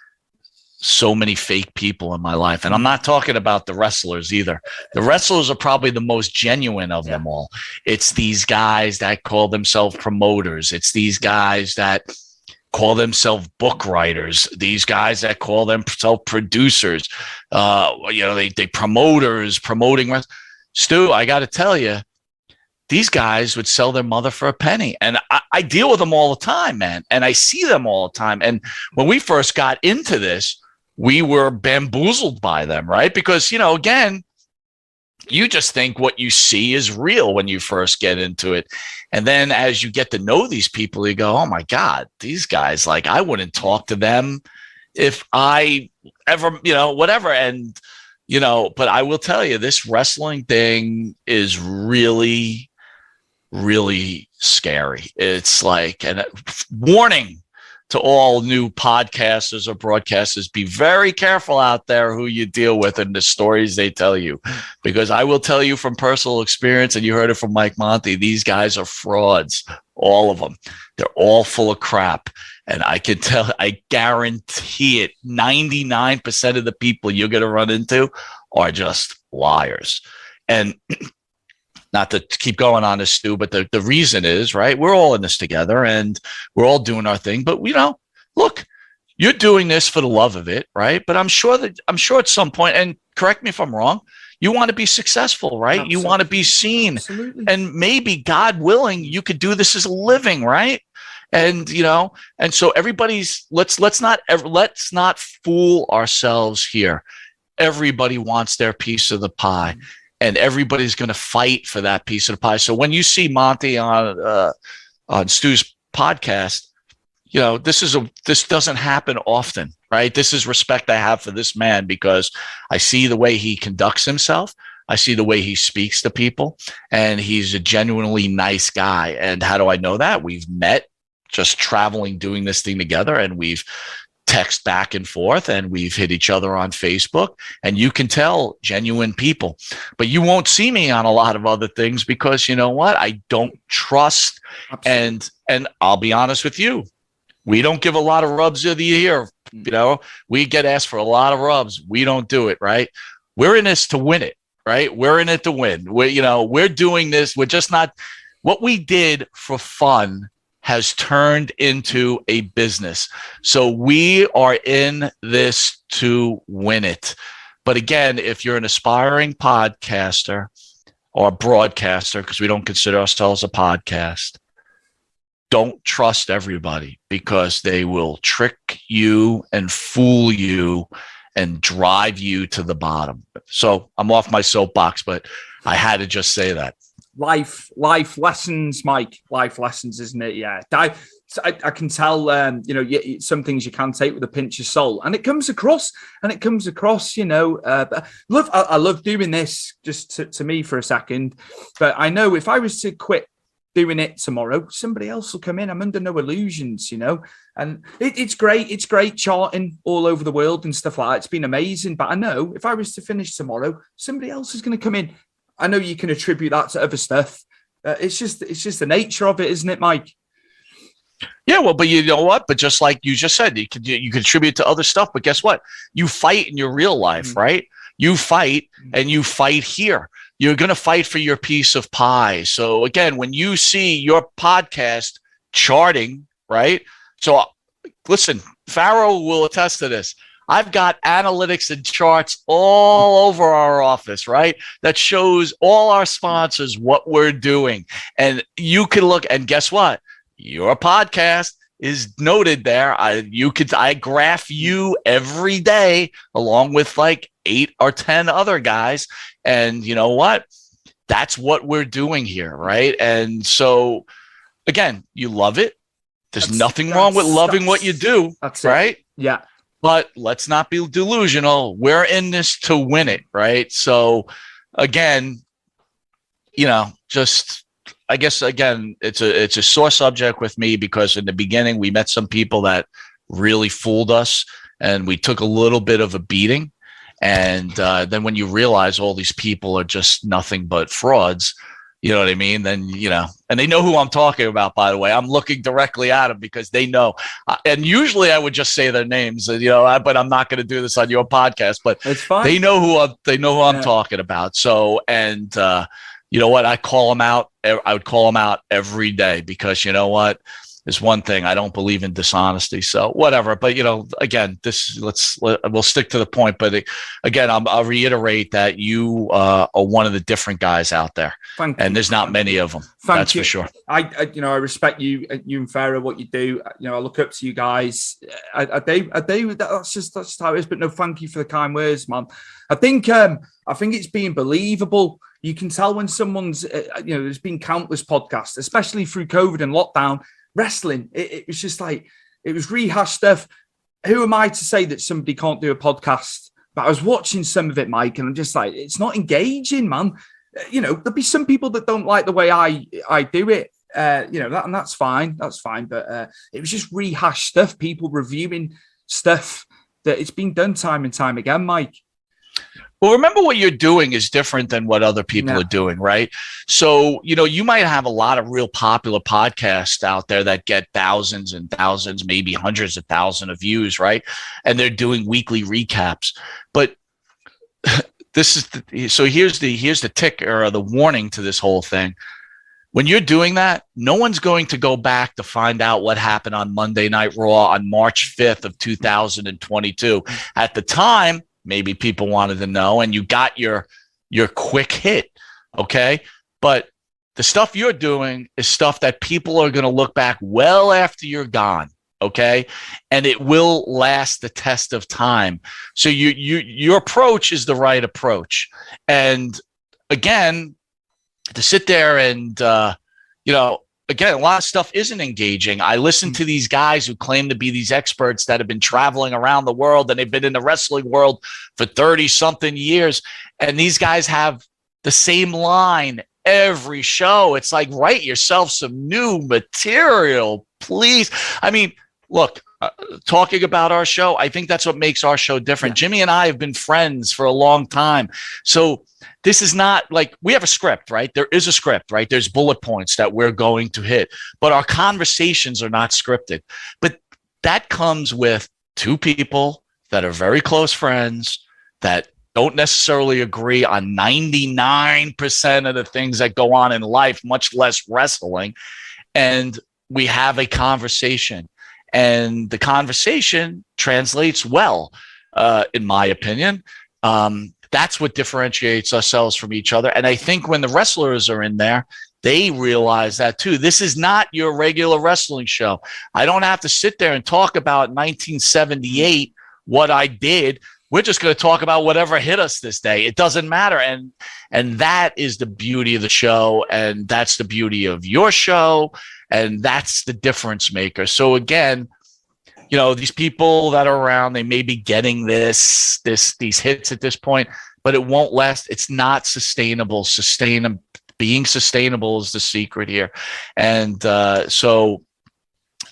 so many fake people in my life. And I'm not talking about the wrestlers either. The wrestlers are probably the most genuine of them all. It's these guys that call themselves promoters. It's these guys that call themselves book writers, these guys that call themselves producers, they promoters promoting. Stu, I got to tell you, these guys would sell their mother for a penny. And I deal with them all the time, man. And I see them all the time. And when we first got into this, we were bamboozled by them, right? Because, again, you just think what you see is real when you first get into it. And then as you get to know these people, you go, oh my God, these guys, like I wouldn't talk to them if I ever, whatever. And, but I will tell you, this wrestling thing is really, really scary. It's like, and warning to all new podcasters or broadcasters, be very careful out there who you deal with and the stories they tell you, because I will tell you from personal experience, and you heard it from Mike Monte, these guys are frauds, all of them. They're all full of crap. And I guarantee it, 99% of the people you're going to run into are just liars. And not to keep going on this, Stu, but the reason is, right, we're all in this together and we're all doing our thing. But, look, you're doing this for the love of it, right? But I'm sure at some point, and correct me if I'm wrong, you want to be successful, right? Absolutely. You want to be seen. Absolutely. And maybe, God willing, you could do this as a living, right? And, and so let's not fool ourselves here. Everybody wants their piece of the pie. Mm-hmm. And everybody's going to fight for that piece of the pie. So when you see Monte on Stu's podcast, this doesn't happen often, right? This is respect I have for this man because I see the way he conducts himself. I see the way he speaks to people, and he's a genuinely nice guy. And how do I know that? We've met just traveling, doing this thing together, and we've text back and forth, and we've hit each other on Facebook, and you can tell genuine people. But you won't see me on a lot of other things because you know what? I don't trust. Absolutely. And I'll be honest with you, we don't give a lot of rubs of the year. We get asked for a lot of rubs. We don't do it, right? We're in this to win it, right? We're in it to win. We're doing this. We're just not what we did for fun has turned into a business. So we are in this to win it. But again, if you're an aspiring podcaster or broadcaster, because we don't consider ourselves a podcast, don't trust everybody because they will trick you and fool you and drive you to the bottom. So I'm off my soapbox, but I had to just say that. Life lessons, Mike. Life lessons, isn't it? Yeah. I can tell, some things you can take with a pinch of salt, and it comes across. I love doing this just to me for a second, but I know if I was to quit doing it tomorrow, somebody else will come in. I'm under no illusions, and it's great. It's great charting all over the world and stuff like that. It's been amazing. But I know if I was to finish tomorrow, somebody else is going to come in. I know you can attribute that to other stuff. It's just the nature of it, isn't it, Mike? Yeah, well, but you know what? But just like you just said, you contribute to other stuff. But guess what? You fight in your real life, right? You fight, and you fight here. You're going to fight for your piece of pie. So again, when you see your podcast charting, right? So listen, Pharaoh will attest to this. I've got analytics and charts all over our office, right? That shows all our sponsors what we're doing. And you can look, and guess what? Your podcast is noted there. I graph you every day along with like 8 or 10 other guys. And you know what? That's what we're doing here, right? And so again, you love it. There's nothing wrong with loving what you do, right? Yeah. But let's not be delusional. We're in this to win it, right? So again, just I guess, again, it's a sore subject with me because in the beginning we met some people that really fooled us and we took a little bit of a beating. And then when you realize all these people are just nothing but frauds, you know what I mean? Then, and they know who I'm talking about, by the way. I'm looking directly at them because they know. And usually I would just say their names, but I'm not going to do this on your podcast. But it's fine. They know who I'm talking about. So, and you know what? I call them out. I would call them out every day because you know what? There's one thing. I don't believe in dishonesty. So whatever. But again, we'll stick to the point. But again, I'll reiterate that you are one of the different guys out there. Thank and you. there's not many of them. That's for sure. I respect you and Pharaoh, what you do. I look up to you guys. I do. That's how it is. But no, thank you for the kind words, man. I think it's being believable. You can tell when someone's, there's been countless podcasts, especially through COVID and lockdown. Wrestling, it was just like, it was rehashed stuff. Who am I to say that somebody can't do a podcast? But I was watching some of it, Mike, and I'm just like, it's not engaging, man. There'll be some people that don't like the way I do it. And that's fine. That's fine. But it was just rehashed stuff, people reviewing stuff that it's been done time and time again, Mike. Well, remember what you're doing is different than what other people are doing, right? So, you might have a lot of real popular podcasts out there that get thousands and thousands, maybe hundreds of thousands of views, right? And they're doing weekly recaps. But here's the ticker or the warning to this whole thing. When you're doing that, no one's going to go back to find out what happened on Monday Night Raw on March 5th of 2022. At the time, maybe people wanted to know, and you got your quick hit, okay? But the stuff you're doing is stuff that people are going to look back well after you're gone, okay? And it will last the test of time. So your approach is the right approach. And again, to sit there and, again, a lot of stuff isn't engaging. I listen to these guys who claim to be these experts that have been traveling around the world and they've been in the wrestling world for 30-something years. And these guys have the same line every show. It's like, write yourself some new material, please. I mean, look, talking about our show, I think that's what makes our show different. Yeah. Jimmy and I have been friends for a long time. So this is not like we have a script, right? There is a script, right? There's bullet points that we're going to hit, but our conversations are not scripted. But that comes with two people that are very close friends that don't necessarily agree on 99% of the things that go on in life, much less wrestling. And we have a conversation. And the conversation translates well, in my opinion. That's what differentiates ourselves from each other. And I think when the wrestlers are in there, they realize that too. This is not your regular wrestling show. I don't have to sit there and talk about 1978, what I did. We're just going to talk about whatever hit us this day. It doesn't matter. And that is the beauty of the show. And that's the beauty of your show. And that's the difference maker. So again, these people that are around, they may be getting these hits at this point, but it won't last. It's not sustainable. being sustainable is the secret here. And so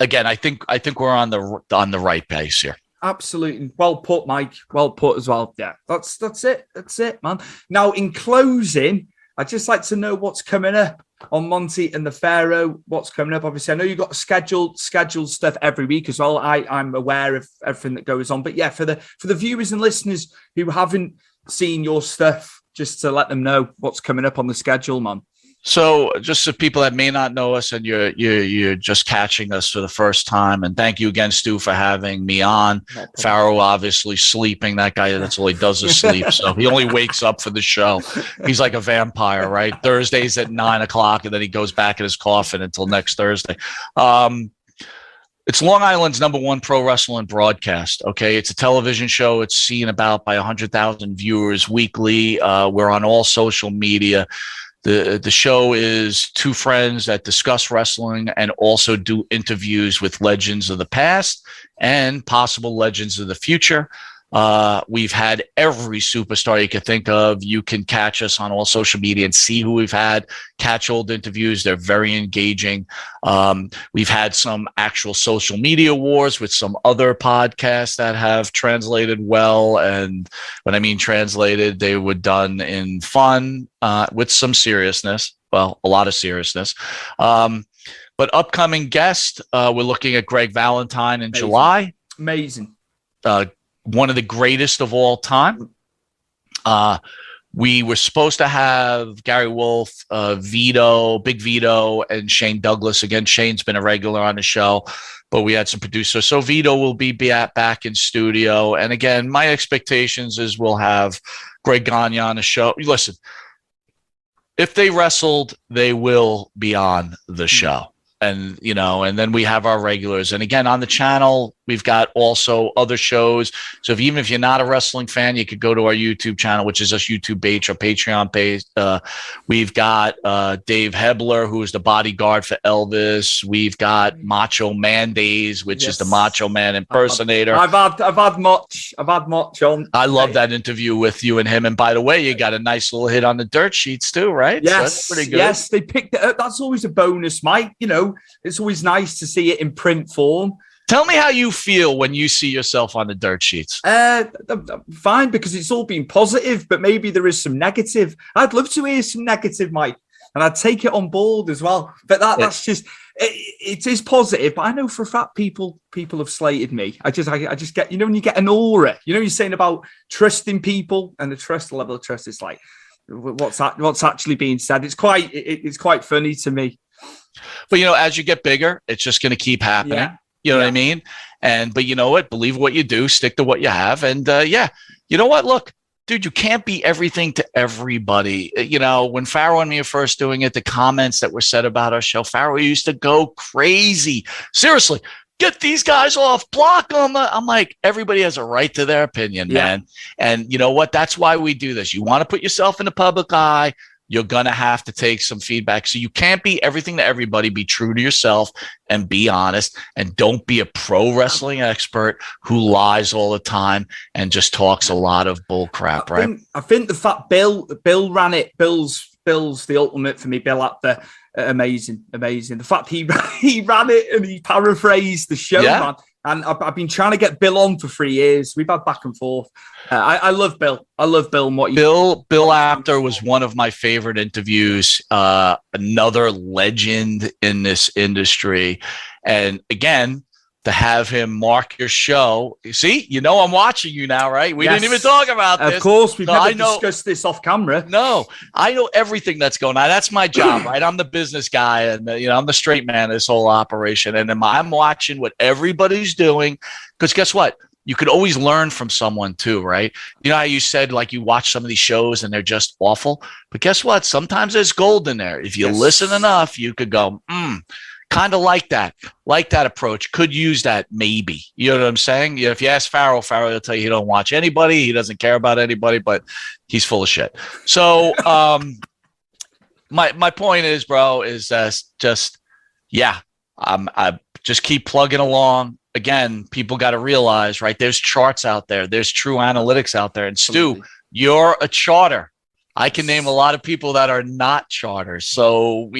again, I think we're on the right pace here. Absolutely. Well put, Mike. Well put as well. Yeah, that's it. That's it, man. Now, in closing, I'd just like to know what's coming up on Monte and the Pharaoh. What's coming up? Obviously, I know you've got scheduled stuff every week as well. I'm aware of everything that goes on. But yeah, for the viewers and listeners who haven't seen your stuff, just to let them know what's coming up on the schedule, man. So just for people that may not know us and you're just catching us for the first time, and thank you again, Stu, for having me on. Pharaoh obviously sleeping. That guy, that's all he does is sleep. So he only wakes up for the show. He's like a vampire, right? Thursdays at 9:00, and then he goes back in his coffin until next Thursday. It's Long Island's #1 pro wrestling broadcast. Okay, it's a television show. It's seen about by 100,000 viewers weekly. We're on all social media. The show is two friends that discuss wrestling and also do interviews with legends of the past and possible legends of the future. We've had every superstar you could think of. You can catch us on all social media and see who we've had, catch old interviews. They're very engaging. We've had some actual social media wars with some other podcasts that have translated well. And when I mean translated, they were done in fun, with some seriousness. Well, a lot of seriousness. But upcoming guest, we're looking at Greg Valentine in July. Amazing. One of the greatest of all time. We were supposed to have Gary Wolf, Vito, Big Vito, and Shane Douglas. Again, Shane's been a regular on the show, but we had some producers. So Vito will be back in studio. And again, my expectations is we'll have Greg Gagne on the show. Listen, if they wrestled, they will be on the show. And, and then we have our regulars. And again, on the channel, we've got also other shows. So even if you're not a wrestling fan, you could go to our YouTube channel, which is just YouTube page or Patreon page. We've got Dave Hebler, who is the bodyguard for Elvis. We've got Macho Man Days, which is the Macho Man impersonator. I've had Much on. I love that interview with you and him. And by the way, you got a nice little hit on the dirt sheets too, right? Yes, so that's pretty good. Yes, they picked it up. That's always a bonus, Mike. It's always nice to see it in print form. Tell me how you feel when you see yourself on the dirt sheets. Fine, because it's all been positive, but maybe there is some negative. I'd love to hear some negative, Mike, and I'd take it on board as well. But that's just it is positive. But I know for a fact people have slated me. I just get when you get an aura. You're saying about trusting people and the level of trust. It's like what's actually being said. It's quite funny to me. But as you get bigger, it's just going to keep happening. Yeah. You know what I mean? But you know what? Believe what you do, stick to what you have. And you know what? Look, dude, you can't be everything to everybody. When Pharaoh and me were first doing it, the comments that were said about our show, Pharaoh used to go crazy. Seriously, get these guys off, block them. I'm like, everybody has a right to their opinion, man. And you know what? That's why we do this. You want to put yourself in the public eye. You're going to have to take some feedback. So you can't be everything to everybody. Be true to yourself and be honest. And don't be a pro wrestling expert who lies all the time and just talks a lot of bull crap, right? I think the fact Bill ran it, Bill's the ultimate for me. Bill Apter, amazing. The fact he ran it and he paraphrased the show, man. And I've been trying to get Bill on for 3 years. We've had back and forth. I love Bill. I love Bill. And Bill Apter was one of my favorite interviews. Another legend in this industry. And again, to have him mark your show. See, I'm watching you now, right? We didn't even talk about this. Of course, we've never discussed this off camera. No, I know everything that's going on. That's my job, right? I'm the business guy, and I'm the straight man of this whole operation. And I'm watching what everybody's doing, because guess what? You could always learn from someone too, right? You know how you said, like, you watch some of these shows and they're just awful, but guess what? Sometimes there's gold in there. If you listen enough, you could go, kind of like that approach. Could use that, maybe. You know what I'm saying? If you ask Pharaoh will tell you he don't watch anybody. He doesn't care about anybody, but he's full of shit. So my point is, bro, is I just keep plugging along. Again, people got to realize, right? There's charts out there. There's true analytics out there. And Stu, you're a charter. I can name a lot of people that are not charters. So,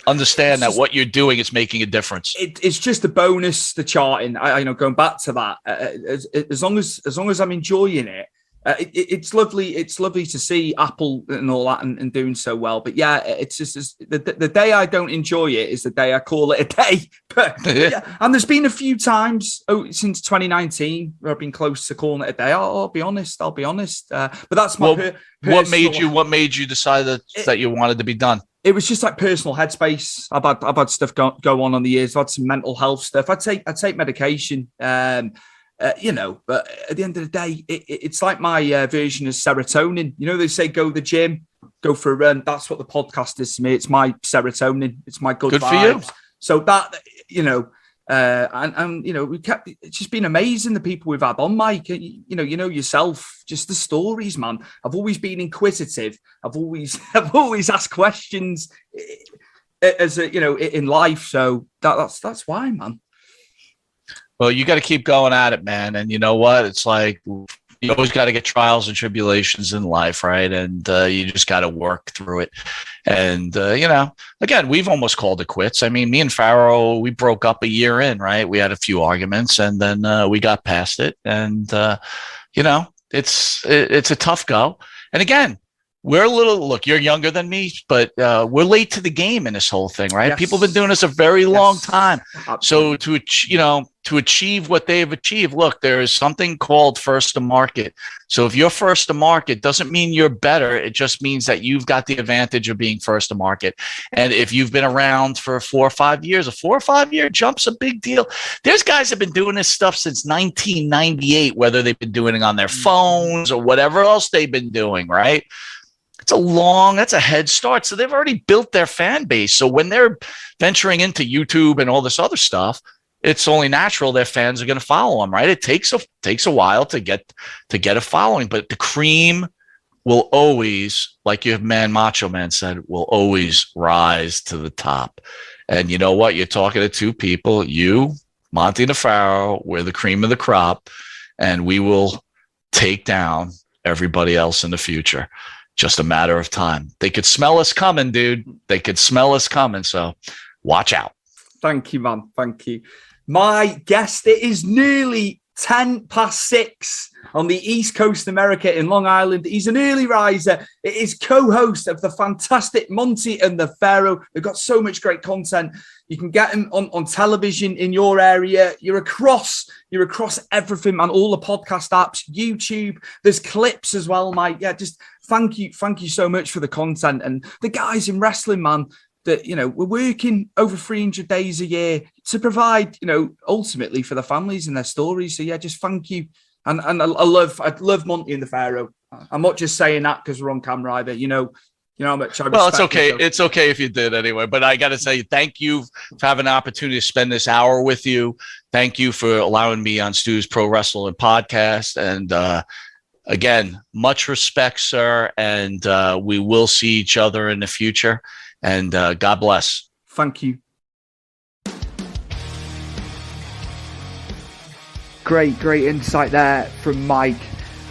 understand that what you're doing is making a difference. It's just a bonus, the charting. I going back to that. As long as I'm enjoying it, it's lovely. It's lovely to see Apple and all that and doing so well. But yeah, it's just the day I don't enjoy it is the day I call it a day. But yeah, and there's been a few times since 2019 where I've been close to calling it a day. I'll be honest. But that's my what made you decide that you wanted to be done? It was just like personal headspace. I've had stuff go on the years. I've had some mental health stuff. I take medication. But at the end of the day, it's like my version of serotonin. They say go to the gym, go for a run. That's what the podcast is to me. It's my serotonin. It's my good vibes. For you. So that, it's just been amazing, the people we've had on, Mike. Yourself, just the stories, man. I've always been inquisitive. I've always asked questions in life. So that's why, man. Well, you got to keep going at it, man. And you know what? It's like you always got to get trials and tribulations in life, right? And you just got to work through it. And, again, we've almost called it quits. I mean, me and Pharaoh, we broke up a year in, right? We had a few arguments and then we got past it. And, it's a tough go. And again, look, you're younger than me, but we're late to the game in this whole thing, right? Yes. People have been doing this a very long time. So to achieve what they've achieved, look, there is something called first to market. So if you're first to market, doesn't mean you're better. It just means that you've got the advantage of being first to market. And if you've been around for 4 or 5 years, a 4 or 5 year jump's a big deal. There's guys that have been doing this stuff since 1998, whether they've been doing it on their phones or whatever else they've been doing, right? That's a head start. So they've already built their fan base. So when they're venturing into YouTube and all this other stuff, it's only natural their fans are going to follow them, right? It takes a while to get a following, but the cream will always, like your man Macho Man said, will always rise to the top. And you know what? You're talking to two people, you, Monte and Pharaoh, we're the cream of the crop, and we will take down everybody else in the future. Just a matter of time. They could smell us coming, dude. They could smell us coming. So watch out. Thank you, man. Thank you. My guest, it is nearly 6:10 on the East Coast America in Long Island. He's an early riser. It is co-host of the fantastic Monte and the Pharaoh. They've got so much great content. You can get him on television in your area. You're across everything, man. All the podcast apps, YouTube. There's clips as well, Mike. Yeah, just thank you so much for the content. And the guys in wrestling, man, that, we're working over 300 days a year to provide, ultimately for the families and their stories. So yeah, just thank you. And I love Monte and the Pharaoh. I'm not just saying that because we're on camera either, how much I respect. Well, it's okay. You, so. It's okay if you did anyway, but I got to say thank you for having an opportunity to spend this hour with you. Thank you for allowing me on Stu's Pro Wrestling Podcast. And, again, much respect, sir. And we will see each other in the future. And God bless. Thank you. Great insight there from Mike.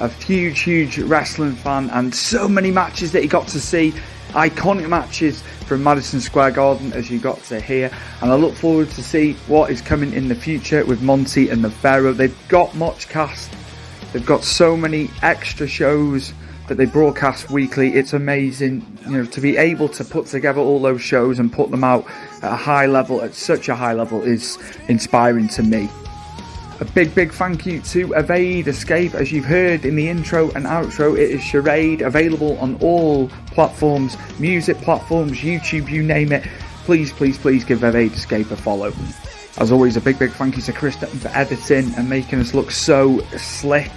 A huge wrestling fan, and so many matches that he got to see. Iconic matches from Madison Square Garden, as you got to hear. And I look forward to see what is coming in the future with Monte and the Pharaoh. They've got much cast. They've got so many extra shows that they broadcast weekly. It's amazing, to be able to put together all those shows and put them out at a high level, at such a high level, is inspiring to me. A big thank you to Evade Escape. As you've heard in the intro and outro, it is Charade, available on all platforms, music platforms, YouTube, you name it. Please give Evade Escape a follow. As always, a big thank you to Chris Dutton for editing and making us look so slick.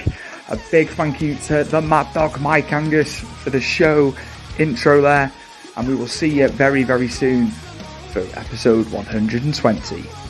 A big thank you to the Mad Dog Mike Angus for the show intro there. And we will see you very soon for episode 120.